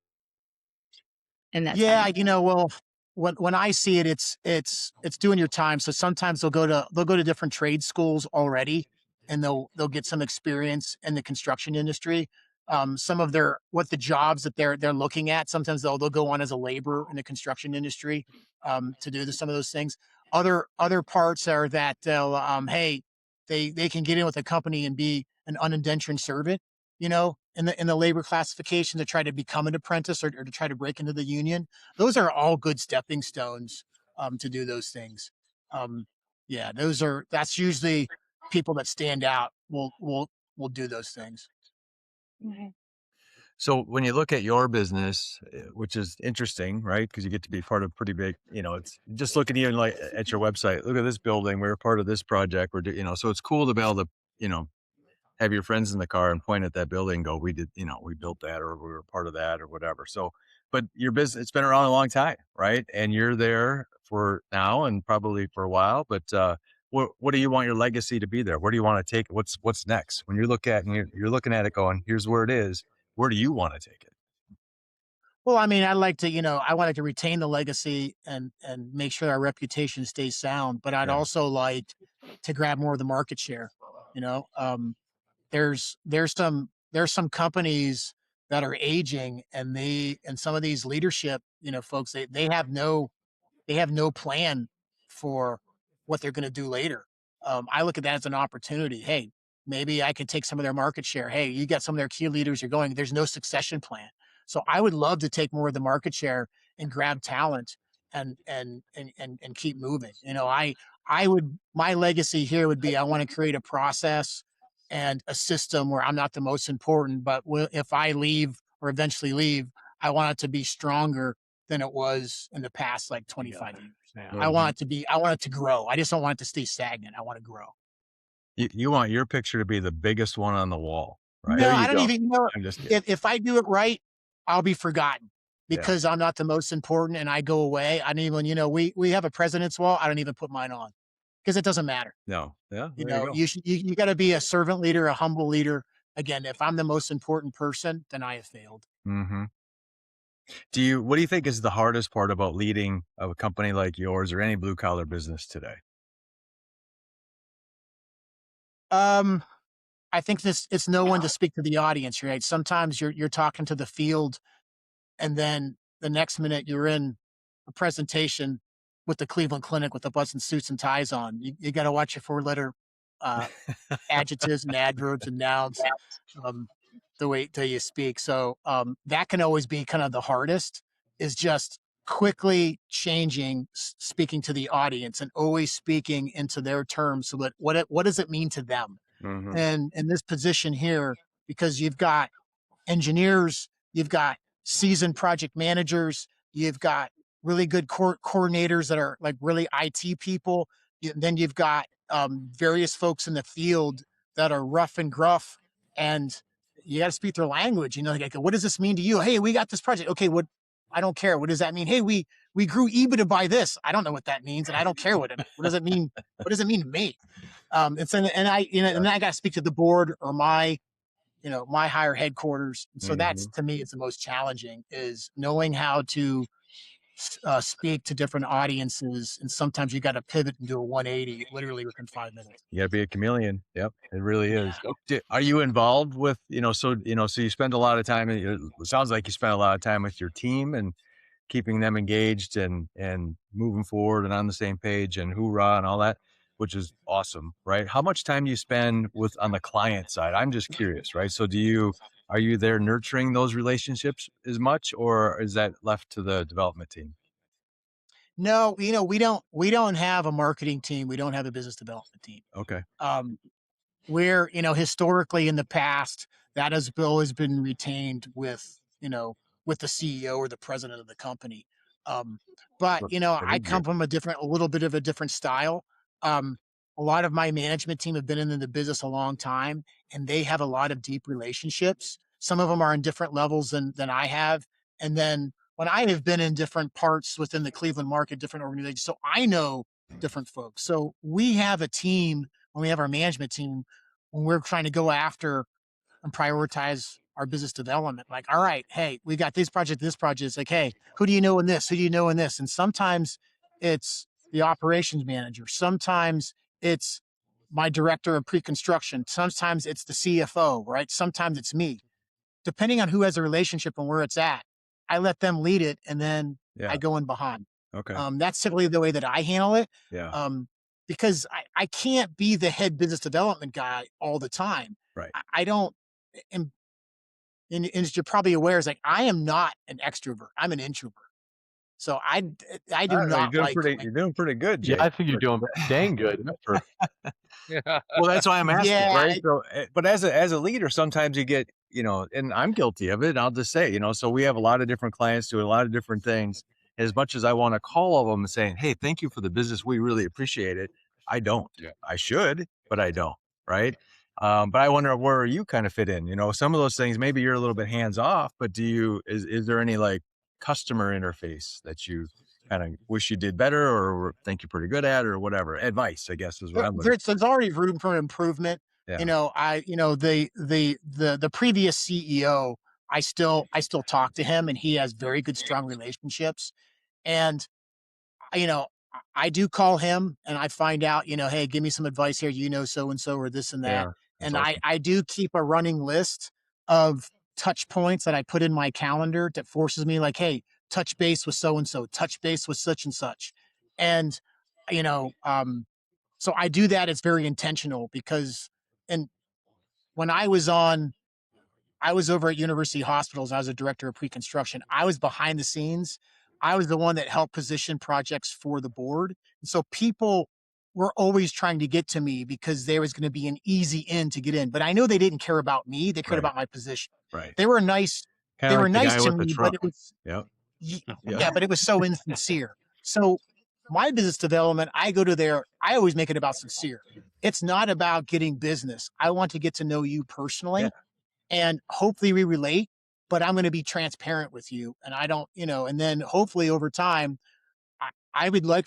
in that Yeah, time? well, when I see it, it's doing your time. So sometimes they'll go to different trade schools already, and they'll get some experience in the construction industry. Some of what the jobs that they're looking at. Sometimes they'll go on as a laborer in the construction industry to do some of those things. Other parts are that they'll hey, they can get in with a company and be an unindentured servant, in the labor classification to try to become an apprentice or to try to break into the union. Those are all good stepping stones to do those things. Yeah, that's usually people that stand out will do those things. Okay. So when you look at your business, which is interesting, right? Because you get to be part of pretty big, it's just looking even like at your website, look at this building. We're a part of this project. So it's cool to be able to, have your friends in the car and point at that building and go, we did, we built that or we were part of that or whatever. So, but your business, it's been around a long time, right? And you're there for now and probably for a while, but, what do you want your legacy to be there? Where do you want to take it? What's next? When you look at and you're looking at it going, here's where it is. Where do you want to take it? Well, I mean, I wanted to retain the legacy and make sure our reputation stays sound, but I'd Yeah. also like to grab more of the market share. You know, there's some companies that are aging, and some of these leadership, folks, they have no plan for what they're going to do later. I look at that as an opportunity. Hey, maybe I could take some of their market share. Hey, you got some of their key leaders. You're going. There's no succession plan, so I would love to take more of the market share and grab talent and keep moving. I would my legacy here would be I want to create a process and a system where I'm not the most important, but if I leave or eventually leave, I want it to be stronger than it was in the past like 25 years. Yeah. I want it to grow. I just don't want it to stay stagnant. I want to grow. You want your picture to be the biggest one on the wall, right? No, I don't even I'm just kidding. if I do it right, I'll be forgotten Yeah. because I'm not the most important and I go away. I don't even, we have a president's wall. I don't even put mine on because it doesn't matter. No. Yeah. There you go. You got to be a servant leader, a humble leader. Again, if I'm the most important person, then I have failed. Mm-hmm. What do you think is the hardest part about leading a company like yours or any blue collar business today? I think it's no one to speak to the audience, right? Sometimes you're talking to the field, and then the next minute you're in a presentation with the Cleveland Clinic with a bunch of suits and ties on. You got to watch your 4-letter adjectives and adverbs and nouns, um, the way that you speak. So that can always be kind of the hardest. Is just quickly changing, speaking to the audience, and always speaking into their terms. So what does it mean to them? Mm-hmm. And in this position here, because you've got engineers, you've got seasoned project managers, you've got really good coordinators that are like really IT people. Then you've got various folks in the field that are rough and gruff, and you got to speak their language. Like, what does this mean to you? Hey, we got this project. Okay, what? I don't care. What does that mean? Hey, we grew EBITDA by this. I don't know what that means, and I don't care what does it mean. What does it mean to me? And I, and then I got to speak to the board or my higher headquarters. And so that's, to me, it's the most challenging is knowing how to speak to different audiences. And sometimes you got to pivot and do a 180 literally within 5 minutes. You got to be a chameleon. Yep, it really is. Are you involved with so you spend a lot of time? It sounds like you spend a lot of time with your team and keeping them engaged and moving forward and on the same page and hoorah and all that, which is awesome, right? How much time do you spend on the client side? I'm just curious, right? So are you there nurturing those relationships as much, or is that left to the development team? No, we don't have a marketing team. We don't have a business development team. Okay. Where, historically in the past, that has always been retained with the CEO or the president of the company. But, I come from a little bit of a different style. a lot of my management team have been in the business a long time, and they have a lot of deep relationships. Some of them are in different levels than I have. And then when I have been in different parts within the Cleveland market, different organizations, so I know different folks. So we have a team when we have our management team, when we're trying to go after and prioritize our business development. Like, all right, hey, we got this project. It's like, hey, who do you know in this? Who do you know in this? And sometimes it's the operations manager. Sometimes it's my director of pre-construction. Sometimes it's the CFO, right? Sometimes it's me. Depending on who has a relationship and where it's at, I let them lead it, and then I go in behind. Okay. That's typically the way that I handle it. Yeah. Because I can't be the head business development guy all the time. Right. I don't, and as you're probably aware, is like I am not an extrovert. I'm an introvert. So I do I don't know, not like. you're doing pretty good, Jake. Yeah, I think you're doing dang good for Well, that's why I'm asking, Yeah, right? So, but as a leader, sometimes you get, and I'm guilty of it. And I'll just say, so we have a lot of different clients doing a lot of different things. As much as I want to call all of them and saying, "Hey, thank you for the business. We really appreciate it." I don't. Yeah. I should, but I don't. Right. But I wonder where you kind of fit in. Some of those things, maybe you're a little bit hands off, but is there any like customer interface that you kind of wish you did better or think you're pretty good at or whatever? Advice, I guess, is what I'm looking there's already room for improvement. Yeah. The previous CEO, I still talk to him, and he has very good, strong relationships. And I do call him and I find out, hey, give me some advice here, so and so or this and that. Yeah, And awesome. I do keep a running list of touch points that I put in my calendar that forces me like, hey, touch base with so and so, touch base with such and such. And so I do that. It's very intentional because, and when I was over at University Hospitals. I was a director of pre-construction. I was behind the scenes. I was the one that helped position projects for the board. And so people were always trying to get to me because there was going to be an easy in to get in. But I know they didn't care about me. They cared Right. about my position. Right. They were nice. Kinda They were like the nice guy to with the me, truck. but it was Yep. yeah, but it was so insincere. So my business development, I go to there. I always make it about sincere. It's not about getting business. I want to get to know you personally. Yeah. And hopefully we relate, but I'm going to be transparent with you. And I don't, and then hopefully over time, I would like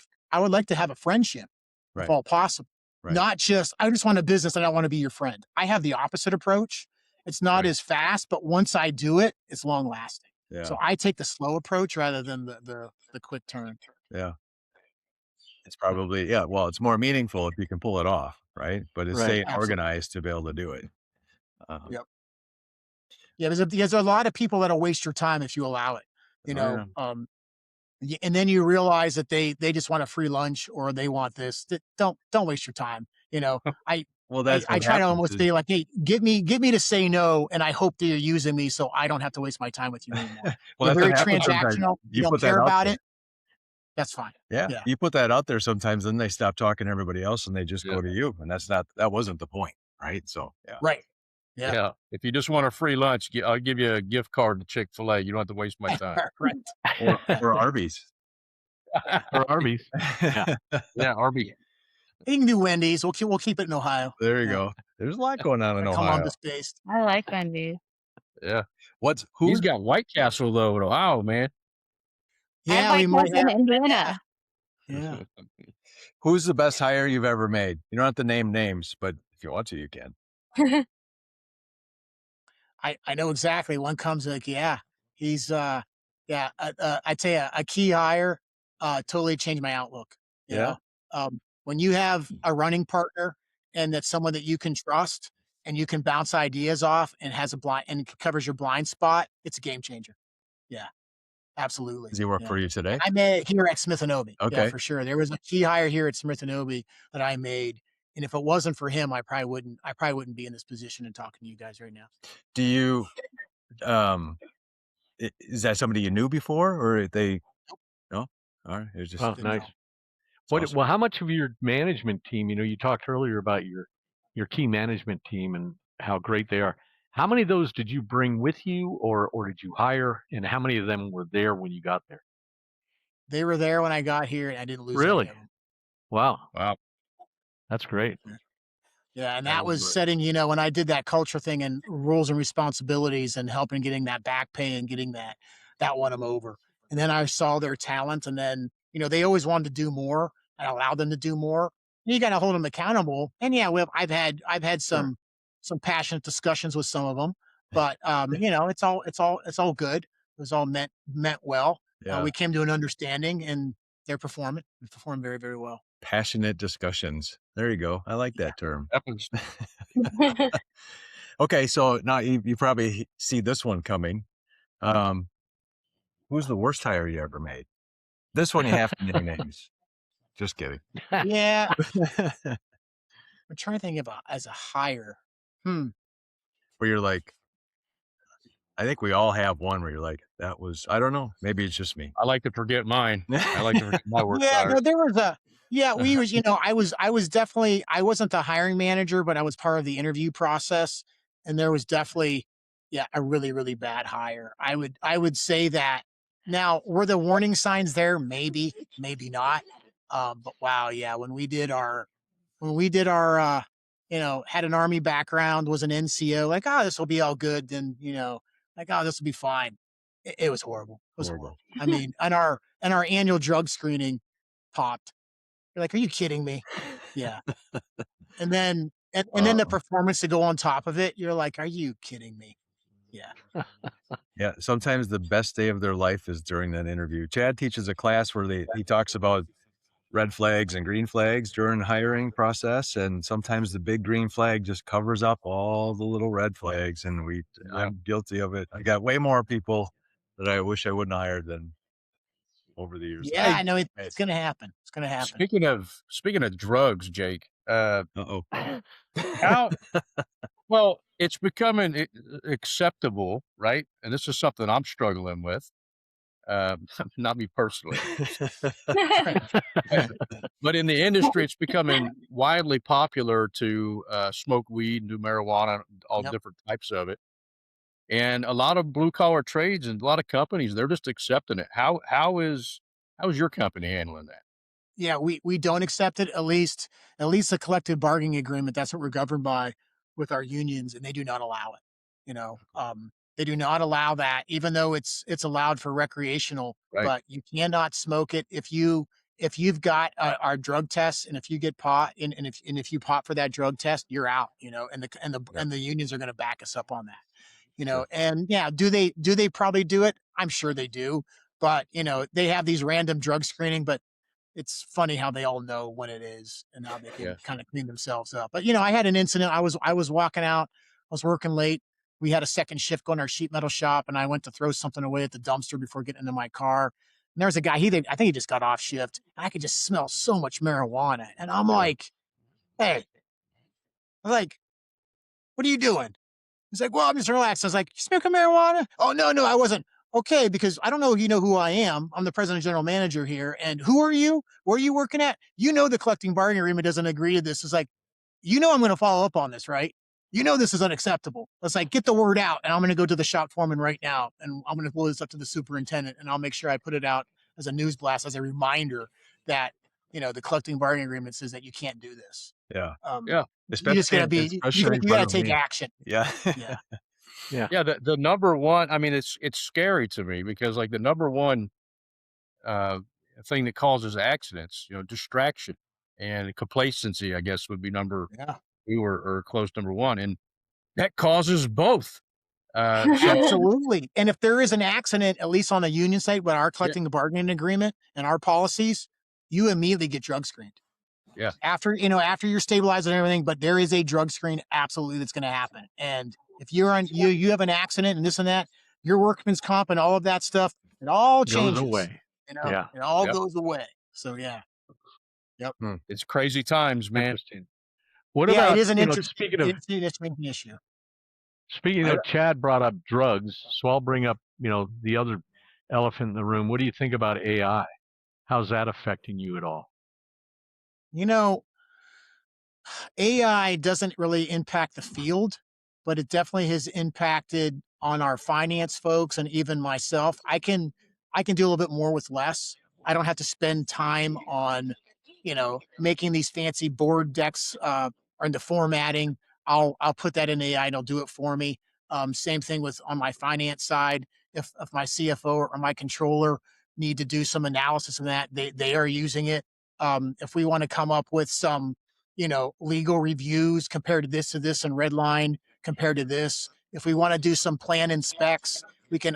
to have a friendship if Right. all possible. Right. Not just, I just want a business and I want to be your friend. I have the opposite approach. It's not Right. as fast, but once I do it, it's long lasting. Yeah. So I take the slow approach rather than the quick turn. Yeah. It's probably, yeah. Well, it's more meaningful if you can pull it off. Right. But it's Right. staying Absolutely. organized to be able to do it. Yep. Yeah. There's a lot of people that'll waste your time if you allow it, and then you realize that they just want a free lunch or they want this. Don't waste your time. Well, that's I what try to happens almost is- be like, hey, give me to say no, and I hope that you're using me so I don't have to waste my time with you anymore. well, You're that's very what happens sometimes. transactional. You don't put that care out about there. it. That's fine. Yeah. Yeah. You put that out there sometimes, then they stop talking to everybody else and they just Yeah. go to you. And that wasn't the point. Right. So, yeah. Right. Yeah. Yeah. If you just want a free lunch, I'll give you a gift card to Chick-fil-A. You don't have to waste my time. Right. Or Arby's. or Arby's. Yeah, Arby. You can do Wendy's. We'll keep it in Ohio. There you Yeah. go. There's a lot going on in Ohio. Columbus based. I like Wendy's. Yeah. Who's He's got White Castle though in Ohio, man. Yeah, I we like might have. Indiana. Yeah. who's the best hire you've ever made? You don't have to name names, but if you want to, you can. I know exactly. One comes like, yeah, he's I'd say a key hire totally changed my outlook. You Yeah. know? When you have a running partner and that's someone that you can trust and you can bounce ideas off and has a blind and covers your blind spot, it's a game changer. Yeah, absolutely. Does he work Yeah. for you today? I made here at Smith Oby. Okay. Yeah, for sure. There was a key hire here at Smith Oby that I made. And if it wasn't for him, I probably wouldn't be in this position and talking to you guys right now. Do you, is that somebody you knew before or they, no? All right. It's just, Oh, Didn't nice. know. awesome. Well, how much of your management team, you talked earlier about your key management team and how great they are. How many of those did you bring with you or did you hire? And how many of them were there when you got there? They were there when I got here and I didn't lose Really? any of them. Wow. Wow. That's great. Yeah, and That that is was great. setting, when I did that culture thing and rules and responsibilities and helping getting that back pay and getting that won them over. And then I saw their talent, and then they always wanted to do more. I allowed them to do more. You got to hold them accountable. And yeah, I've had Sure. some passionate discussions with some of them, but it's all good. It was all meant well. Yeah. We came to an understanding, and they're performing. They perform very, very well. Passionate discussions. There you go. I like that term. That was Okay, so now you probably see this one coming. Who's the worst hire you ever made? This one you have to name names. Just kidding. Yeah, I'm trying to think about as a hire. Where you're like, I think we all have one where you're like, that was, I don't know, maybe it's just me. I like to forget mine. I like to forget my work. Yeah, no, there was we was, I was definitely, I wasn't the hiring manager, but I was part of the interview process. And there was definitely, a really, really bad hire. I would say that. Now, were the warning signs there? Maybe, maybe not. But wow, yeah, when we did our had an army background, was an NCO, like, oh, this will be all good, then like, oh, this will be fine. It was horrible. It was horrible. I mean, and our annual drug screening popped. You're like, are you kidding me? Yeah. And then the performance to go on top of it, you're like, are you kidding me? Yeah. Yeah, sometimes the best day of their life is during that interview. Chad teaches a class where he talks about red flags and green flags during the hiring process, and sometimes the big green flag just covers up all the little red flags, and I'm guilty of it. I got way more people that I wish I wouldn't have hired than over the years. Yeah, I know it's gonna happen. It's gonna happen. Speaking of drugs, Jake, Uh-oh. how well it's becoming acceptable, right? And this is something I'm struggling with. Not me personally, but in the industry, it's becoming widely popular to smoke weed, do marijuana, all Yep. different types of it. And a lot of blue collar trades and a lot of companies, they're just accepting it. How is your company handling that? Yeah, we don't accept it, at least a collective bargaining agreement. That's what we're governed by with our unions, and they do not allow it. They do not allow that, even though it's allowed for recreational. Right. But you cannot smoke it if you've got our drug tests, and if you get pot, and if you pot for that drug test, you're out. And the unions are going to back us up on that. Sure. And yeah, do they probably do it? I'm sure they do. But they have these random drug screening, but it's funny how they all know what it is and how they can kind of clean themselves up. But I had an incident. I was walking out. I was working late. We had a second shift going to our sheet metal shop, and I went to throw something away at the dumpster before getting into my car. And there was a guy. I think he just got off shift. I could just smell so much marijuana, and I'm like, "Hey," I was like, "What are you doing?" He's like, "Well, I'm just relaxed." I was like, "You smoking marijuana?" "Oh, no, I wasn't." "Okay, because I don't know if you know who I am. I'm the president and general manager here. And who are you? Where are you working at? The collective bargaining agreement doesn't agree to this." It's like, I'm going to follow up on this, right? This is unacceptable. Let's like get the word out. And I'm going to go to the shop foreman right now. And I'm going to pull this up to the superintendent, and I'll make sure I put it out as a news blast, as a reminder that, the collective bargaining agreement says that you can't do this. Yeah. Yeah. You just got to be, you got to take action. Yeah. Yeah. Yeah. The number one, I mean, it's scary to me because like the number one thing that causes accidents, distraction and complacency, I guess would be number Yeah. two or close number one. And that causes both. So Absolutely. And if there is an accident, at least on a union site with our collecting the bargaining agreement and our policies, you immediately get drug screened. Yeah. After you're stabilized and everything, but there is a drug screen absolutely that's going to happen. And if you're on, you have an accident and this and that, your workman's comp and all of that stuff, it all changes. Goes away. Yeah. It all goes away. So yeah. Yep. It's crazy times, man. Interesting. What Yeah, about it is an speaking of it's an interesting issue. speaking of Chad brought up drugs, so I'll bring up the other elephant in the room. What do you think about AI? How's that affecting you at all? AI doesn't really impact the field, but it definitely has impacted on our finance folks and even myself. I can do a little bit more with less. I don't have to spend time on, making these fancy board decks or into formatting. I'll put that in AI and it'll do it for me. Same thing with on my finance side. If my CFO or my controller need to do some analysis of that, they are using it. If we want to come up with some, legal reviews compared to this and redline compared to this, if we want to do some plan and specs,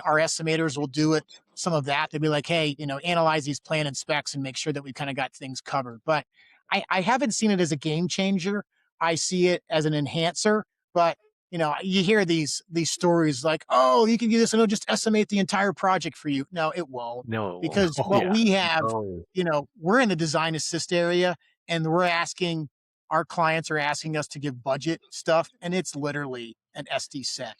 our estimators will do it. Some of that to be like, hey, analyze these plan and specs and make sure that we kind of got things covered. But I haven't seen it as a game changer. I see it as an enhancer. But you hear these stories like, oh, you can do this and it'll just estimate the entire project for you. No, it won't. No. Because what Yeah. we have, Oh, we're in the design assist area and our clients are asking us to give budget stuff, and it's literally an SD set.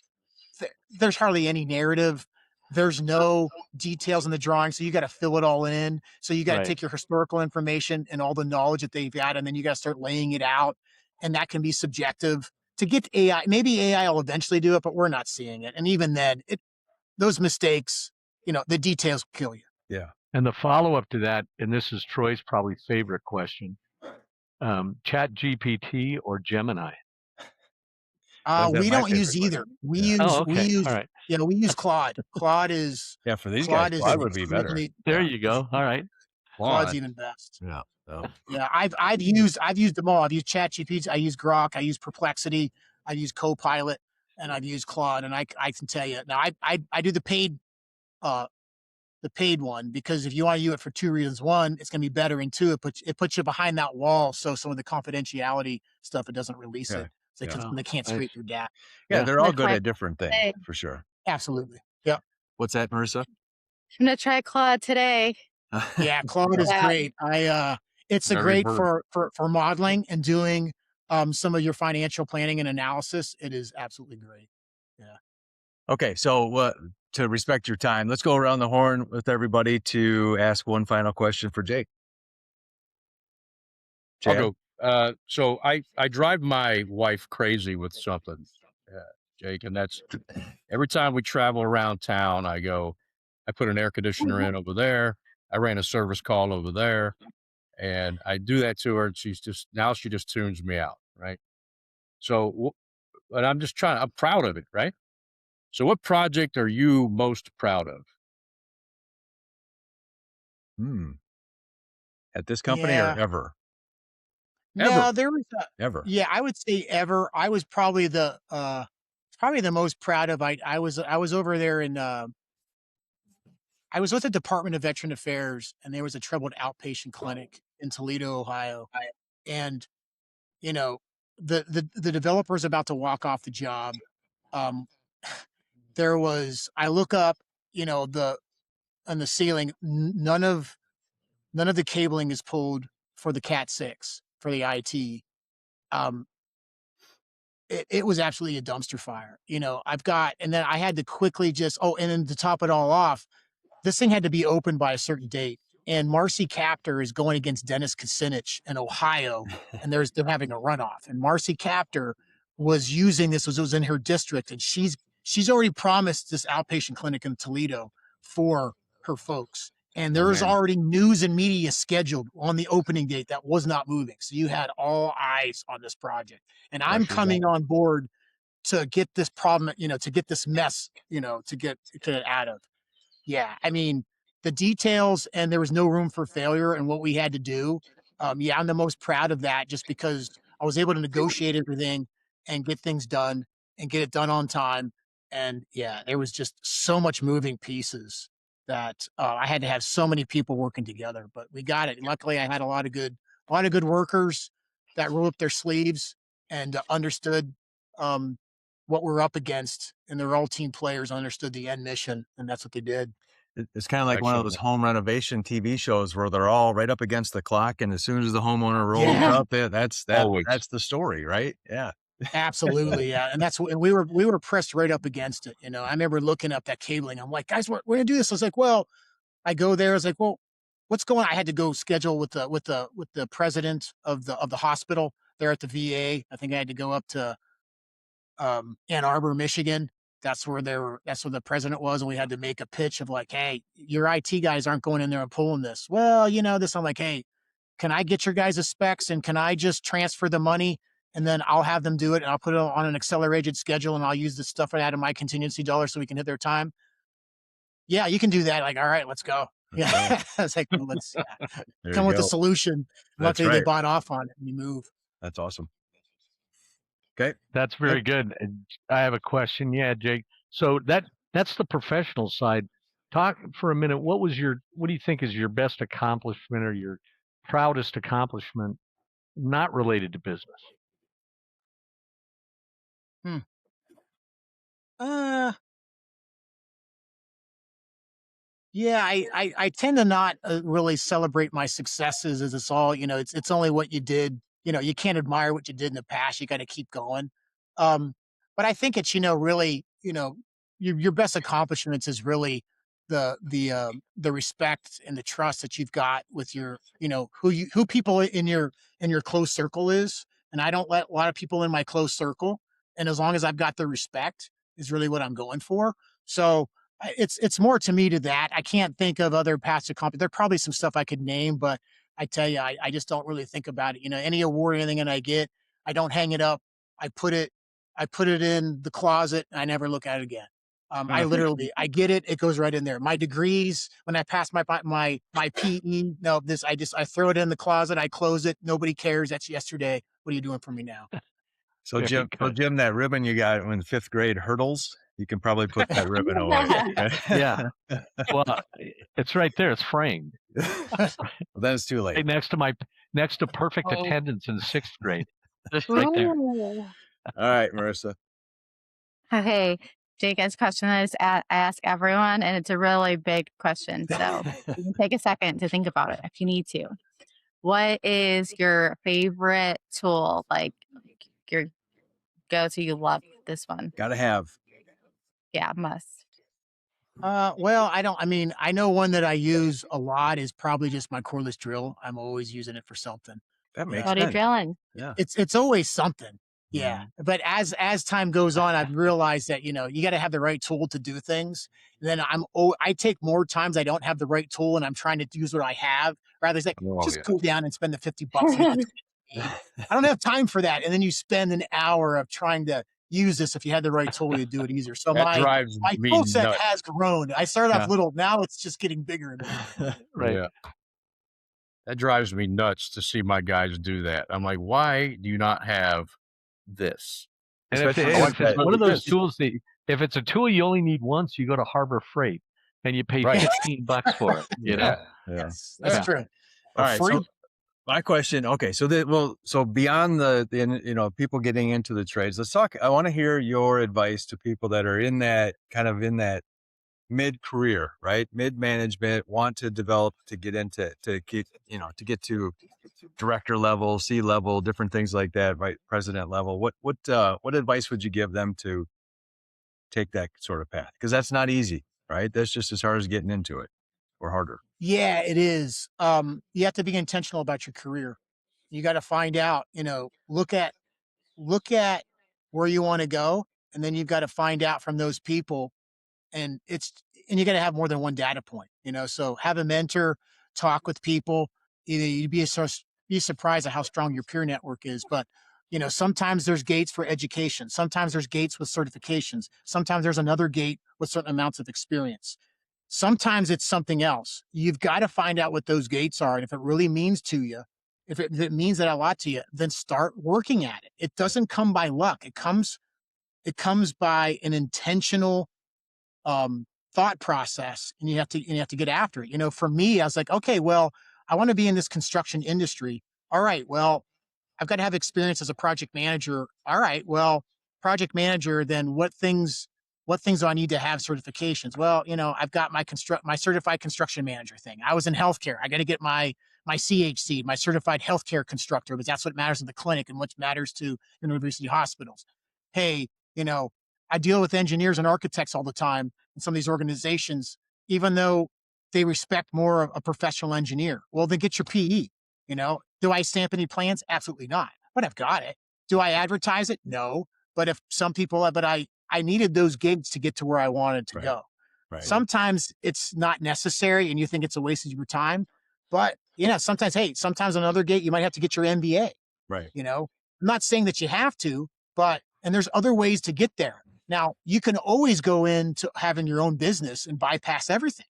There's hardly any narrative. There's no details in the drawing, so you got to fill it all in. So you got to Right. take your historical information and all the knowledge that they've got, and then you got to start laying it out, and that can be subjective. To get AI, maybe AI will eventually do it, but we're not seeing it. And even then, those mistakes, the details kill you. Yeah. And the follow-up to that, and this is Troy's probably favorite question, Chat GPT or Gemini? Was that We my don't use favorite either. question? We Yeah. use Oh, we okay. use All right. we use Claude. Claude is Yeah, for these guys, Claude is Claude would be better. extremely There Yeah. you go. All right. Claude's Claude. even best. Yeah. So, Yeah, I've used them all. I've used ChatGPT, I use Grok, I use Perplexity, I use Copilot, and I've used Claude. And I can tell you now, I do the paid one because if you want to use it for two reasons: one, it's going to be better, and two, it puts you behind that wall. So some of the confidentiality stuff, it doesn't release okay. it. So Yeah. Oh, they can't nice. scrape your data. Yeah, Yeah, they're I'm all gonna good try at different things today. for sure. absolutely. Yeah, What's that, Marissa? I'm gonna try Claude today. yeah. Claude is Yeah. great. It's a Never even great heard. for modeling and doing some of your financial planning and analysis. It is absolutely great. Yeah. Okay, so to respect your time, let's go around the horn with everybody to ask one final question for Jake. I'll Chad? go. So I drive my wife crazy with something, Jake, and that's every time we travel around town, I put an air conditioner in over there. I ran a service call over there, and I do that to her, and she just tunes me out, right? So, but I'm proud of it, right? So what project are you most proud of? At this company or Yeah. ever? No, Ever. there was Ever. yeah, I would say ever. I was probably the most proud of. I was over there in I was with the Department of Veteran Affairs, and there was a troubled outpatient clinic in Toledo, Ohio. And, you know, the developer's about to walk off the job. Um, I look up, on the ceiling, none of the cabling is pulled for the Cat 6 for the IT. Um, it was absolutely a dumpster fire. And then I had to quickly and then to top it all off, this thing had to be opened by a certain date. And Marcy Captor is going against Dennis Kucinich in Ohio, and they're having a runoff. And Marcy Captor was using this, was in her district, and she's already promised this outpatient clinic in Toledo for her folks. And Oh there's man, already news and media scheduled on the opening date that was not moving. So you had all eyes on this project. And I'm pressure's coming on. on board to get this problem, to get this mess, to get it out of. Yeah, I mean, the details, and there was no room for failure in what we had to do. Yeah, I'm the most proud of that just because I was able to negotiate everything and get things done and get it done on time. And yeah, there was just so much moving pieces that I had to have so many people working together, but we got it. Luckily, I had a lot of good workers that rolled up their sleeves and understood um, what we're up against, and they're all team players, understood the end mission, and that's what they did. It's kind of like one of Excellent, those man. home renovation TV shows where they're all right up against the clock, and as soon as the homeowner rolls Yeah. up, that's Always. the story, right? Yeah. Absolutely, yeah, and and we were pressed right up against it. I remember looking up that cabling. I'm like, guys, we're gonna do this. I was like, well, I go there. I was like, well, what's going on? I had to go schedule with the president of the hospital there at the VA. I think I had to go up to Ann Arbor, Michigan. That's where the president was, and we had to make a pitch of like, hey, your IT guys aren't going in there and pulling this. Well, this. I'm like, hey, can I get your guys' specs and can I just transfer the money and then I'll have them do it and I'll put it on an accelerated schedule and I'll use the stuff out of my contingency dollars so we can hit their time. Yeah, you can do that. Like, all right, let's go. Yeah. I was like, well, let's There come you with a go. solution. That's Luckily they right. bought off on it and you move. That's awesome. Okay. That's very good. And I have a question. Yeah, Jake. So that's the professional side. Talk for a minute. What do you think is your best accomplishment or your proudest accomplishment not related to business? Yeah, I tend to not really celebrate my successes as it's all, it's only what you did. You can't admire what you did in the past. You got to keep going. Um, but I think it's, really, your best accomplishments is really the respect and the trust that you've got with your, who people in your close circle is. And I don't let a lot of people in my close circle. And as long as I've got the respect is really what I'm going for. So, it's more to me to that. I can't think of other past accomplishments. There probably some stuff I could name, but I tell you, I just don't really think about it. Any award, anything that I get, I don't hang it up. I put it in the closet and I never look at it again. I literally, I get it. It goes right in there. My degrees, when I pass my PE, no, I throw it in the closet. I close it. Nobody cares. That's yesterday. What are you doing for me now? So Jim, that ribbon you got in 5th grade hurdles, you can probably put that ribbon away. Yeah. Well, it's right there. It's framed. Well, then it's too late. Right next to perfect attendance in 6th grade. Right there. All right, Marissa. Okay, Jacob's question is I ask everyone, and it's a really big question. So you can take a second to think about it if you need to. What is your favorite tool? Like your go-to, you love this one. Gotta have. Yeah, must. Well, I know one that I use a lot is probably just my cordless drill. I'm always using it for something. That makes What are you sense. drilling? Yeah. It's always something. Yeah. But as time goes on, I've realized that, you got to have the right tool to do things. And then I take more times I don't have the right tool and I'm trying to use what I have rather than go down and spend the $50 and get I don't have time for that. And then you spend an hour of trying to use this. If you had the right tool, you'd do it easier. So That my drives me tool set nuts. has grown. I started off little. Now it's just getting bigger and bigger. Right. Yeah. That drives me nuts to see my guys do that. I'm like, why do you not have this? And if it's one of those tools that, if it's a tool you only need once, you go to Harbor Freight and you pay $15 for it. You know? Yeah. Yes, that's true. All right. So my question. Okay. So beyond the people getting into the trades, let's talk. I want to hear your advice to people that are in that mid-career, right? Mid-management, want to develop to get to director level, C-level, different things like that, right? President level. What advice would you give them to take that sort of path? Because that's not easy, right? That's just as hard as getting into it, or harder. Yeah, it is. You have to be intentional about your career. You got to find out, look at where you want to go. And then you've got to find out from those people and you got to have more than one data point, so have a mentor, talk with people. You'd be surprised at how strong your peer network is. But, sometimes there's gates for education. Sometimes there's gates with certifications. Sometimes there's another gate with certain amounts of experience. Sometimes it's something else. You've got to find out what those gates are. And if it really means to you, if it means that a lot to you, then start working at it. It doesn't come by luck. It comes by an intentional thought process, and you have to get after it. For me, I was like, okay, well, I want to be in this construction industry. All right, well, I've got to have experience as a project manager. All right, well, project manager, then what things do I need to have certifications? Well, I've got my certified construction manager thing. I was in healthcare. I got to get my CHC, my certified healthcare constructor, because that's what matters in the clinic and what matters to university hospitals. Hey, I deal with engineers and architects all the time in some of these organizations, even though they respect more a professional engineer. Well, then get your PE. Do I stamp any plans? Absolutely not. But I've got it. Do I advertise it? No. But I needed those gigs to get to where I wanted to go. Right. Sometimes it's not necessary and you think it's a waste of your time, but sometimes, hey, sometimes another gate, you might have to get your MBA. Right. I'm not saying that you have to, and there's other ways to get there. Now, you can always go into having your own business and bypass everything.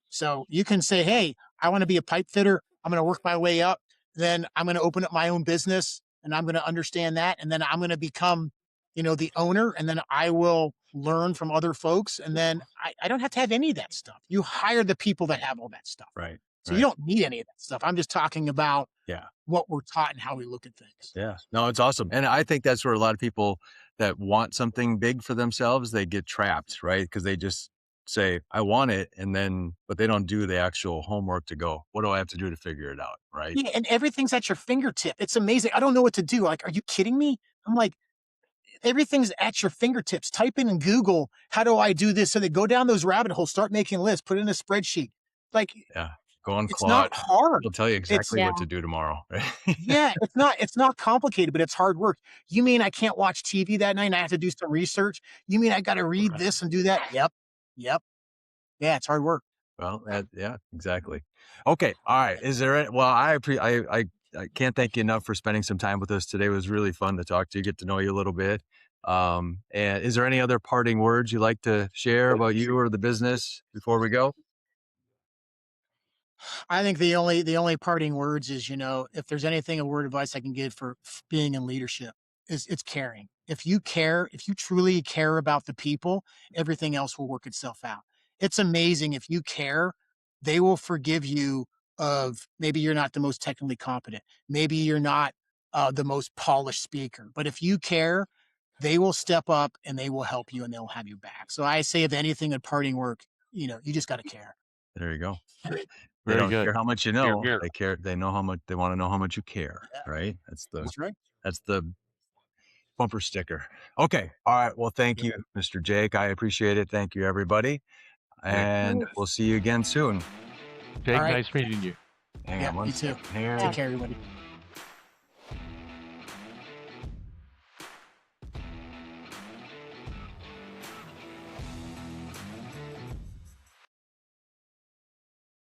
So you can say, hey, I want to be a pipe fitter. I'm going to work my way up. Then I'm going to open up my own business and I'm going to understand that. And then I'm going to become, the owner. And then I will learn from other folks. And then I don't have to have any of that stuff. You hire the people that have all that stuff. Right. So you don't need any of that stuff. I'm just talking about what we're taught and how we look at things. Yeah. No, it's awesome. And I think that's where a lot of people that want something big for themselves, they get trapped, right? Because they just say, I want it. But they don't do the actual homework to go, what do I have to do to figure it out? Right. Yeah, and everything's at your fingertip. It's amazing. I don't know what to do. Like, are you kidding me? I'm like, everything's at your fingertips. Type in Google, how do I do this? So they go down those rabbit holes, start making lists, put it in a spreadsheet. Like, go on it's Claude. not hard. It'll tell you exactly what to do tomorrow. Yeah, it's not complicated, but it's hard work. You mean I can't watch TV that night and I have to do some research? You mean I got to read this and do that? Yep. Yeah, it's hard work. Well, yeah, exactly. Okay. All right. Is there well, I can't thank you enough for spending some time with us today. It was really fun to talk to you, get to know you a little bit. And is there any other parting words you'd like to share about you or the business before we go? I think the only parting words is, if there's anything, a word of advice I can give for being in leadership it's caring. If you truly care about the people, everything else will work itself out. It's amazing. If you care, they will forgive you of maybe you're not the most technically competent. Maybe you're not the most polished speaker, but if you care, they will step up and they will help you and they'll have you back. So I say, if anything in parting work, you just got to care. There you go. They Very don't good. care how much you know. Here. They care. They know how much. They want to know how much you care. Right. That's right. That's the bumper sticker. Okay. All right. Well, thank you, Mr. Jake. I appreciate it. Thank you, everybody. And we'll see you again soon. Jake, All right. nice meeting you. Hang on one you too. second here. Take care, everybody.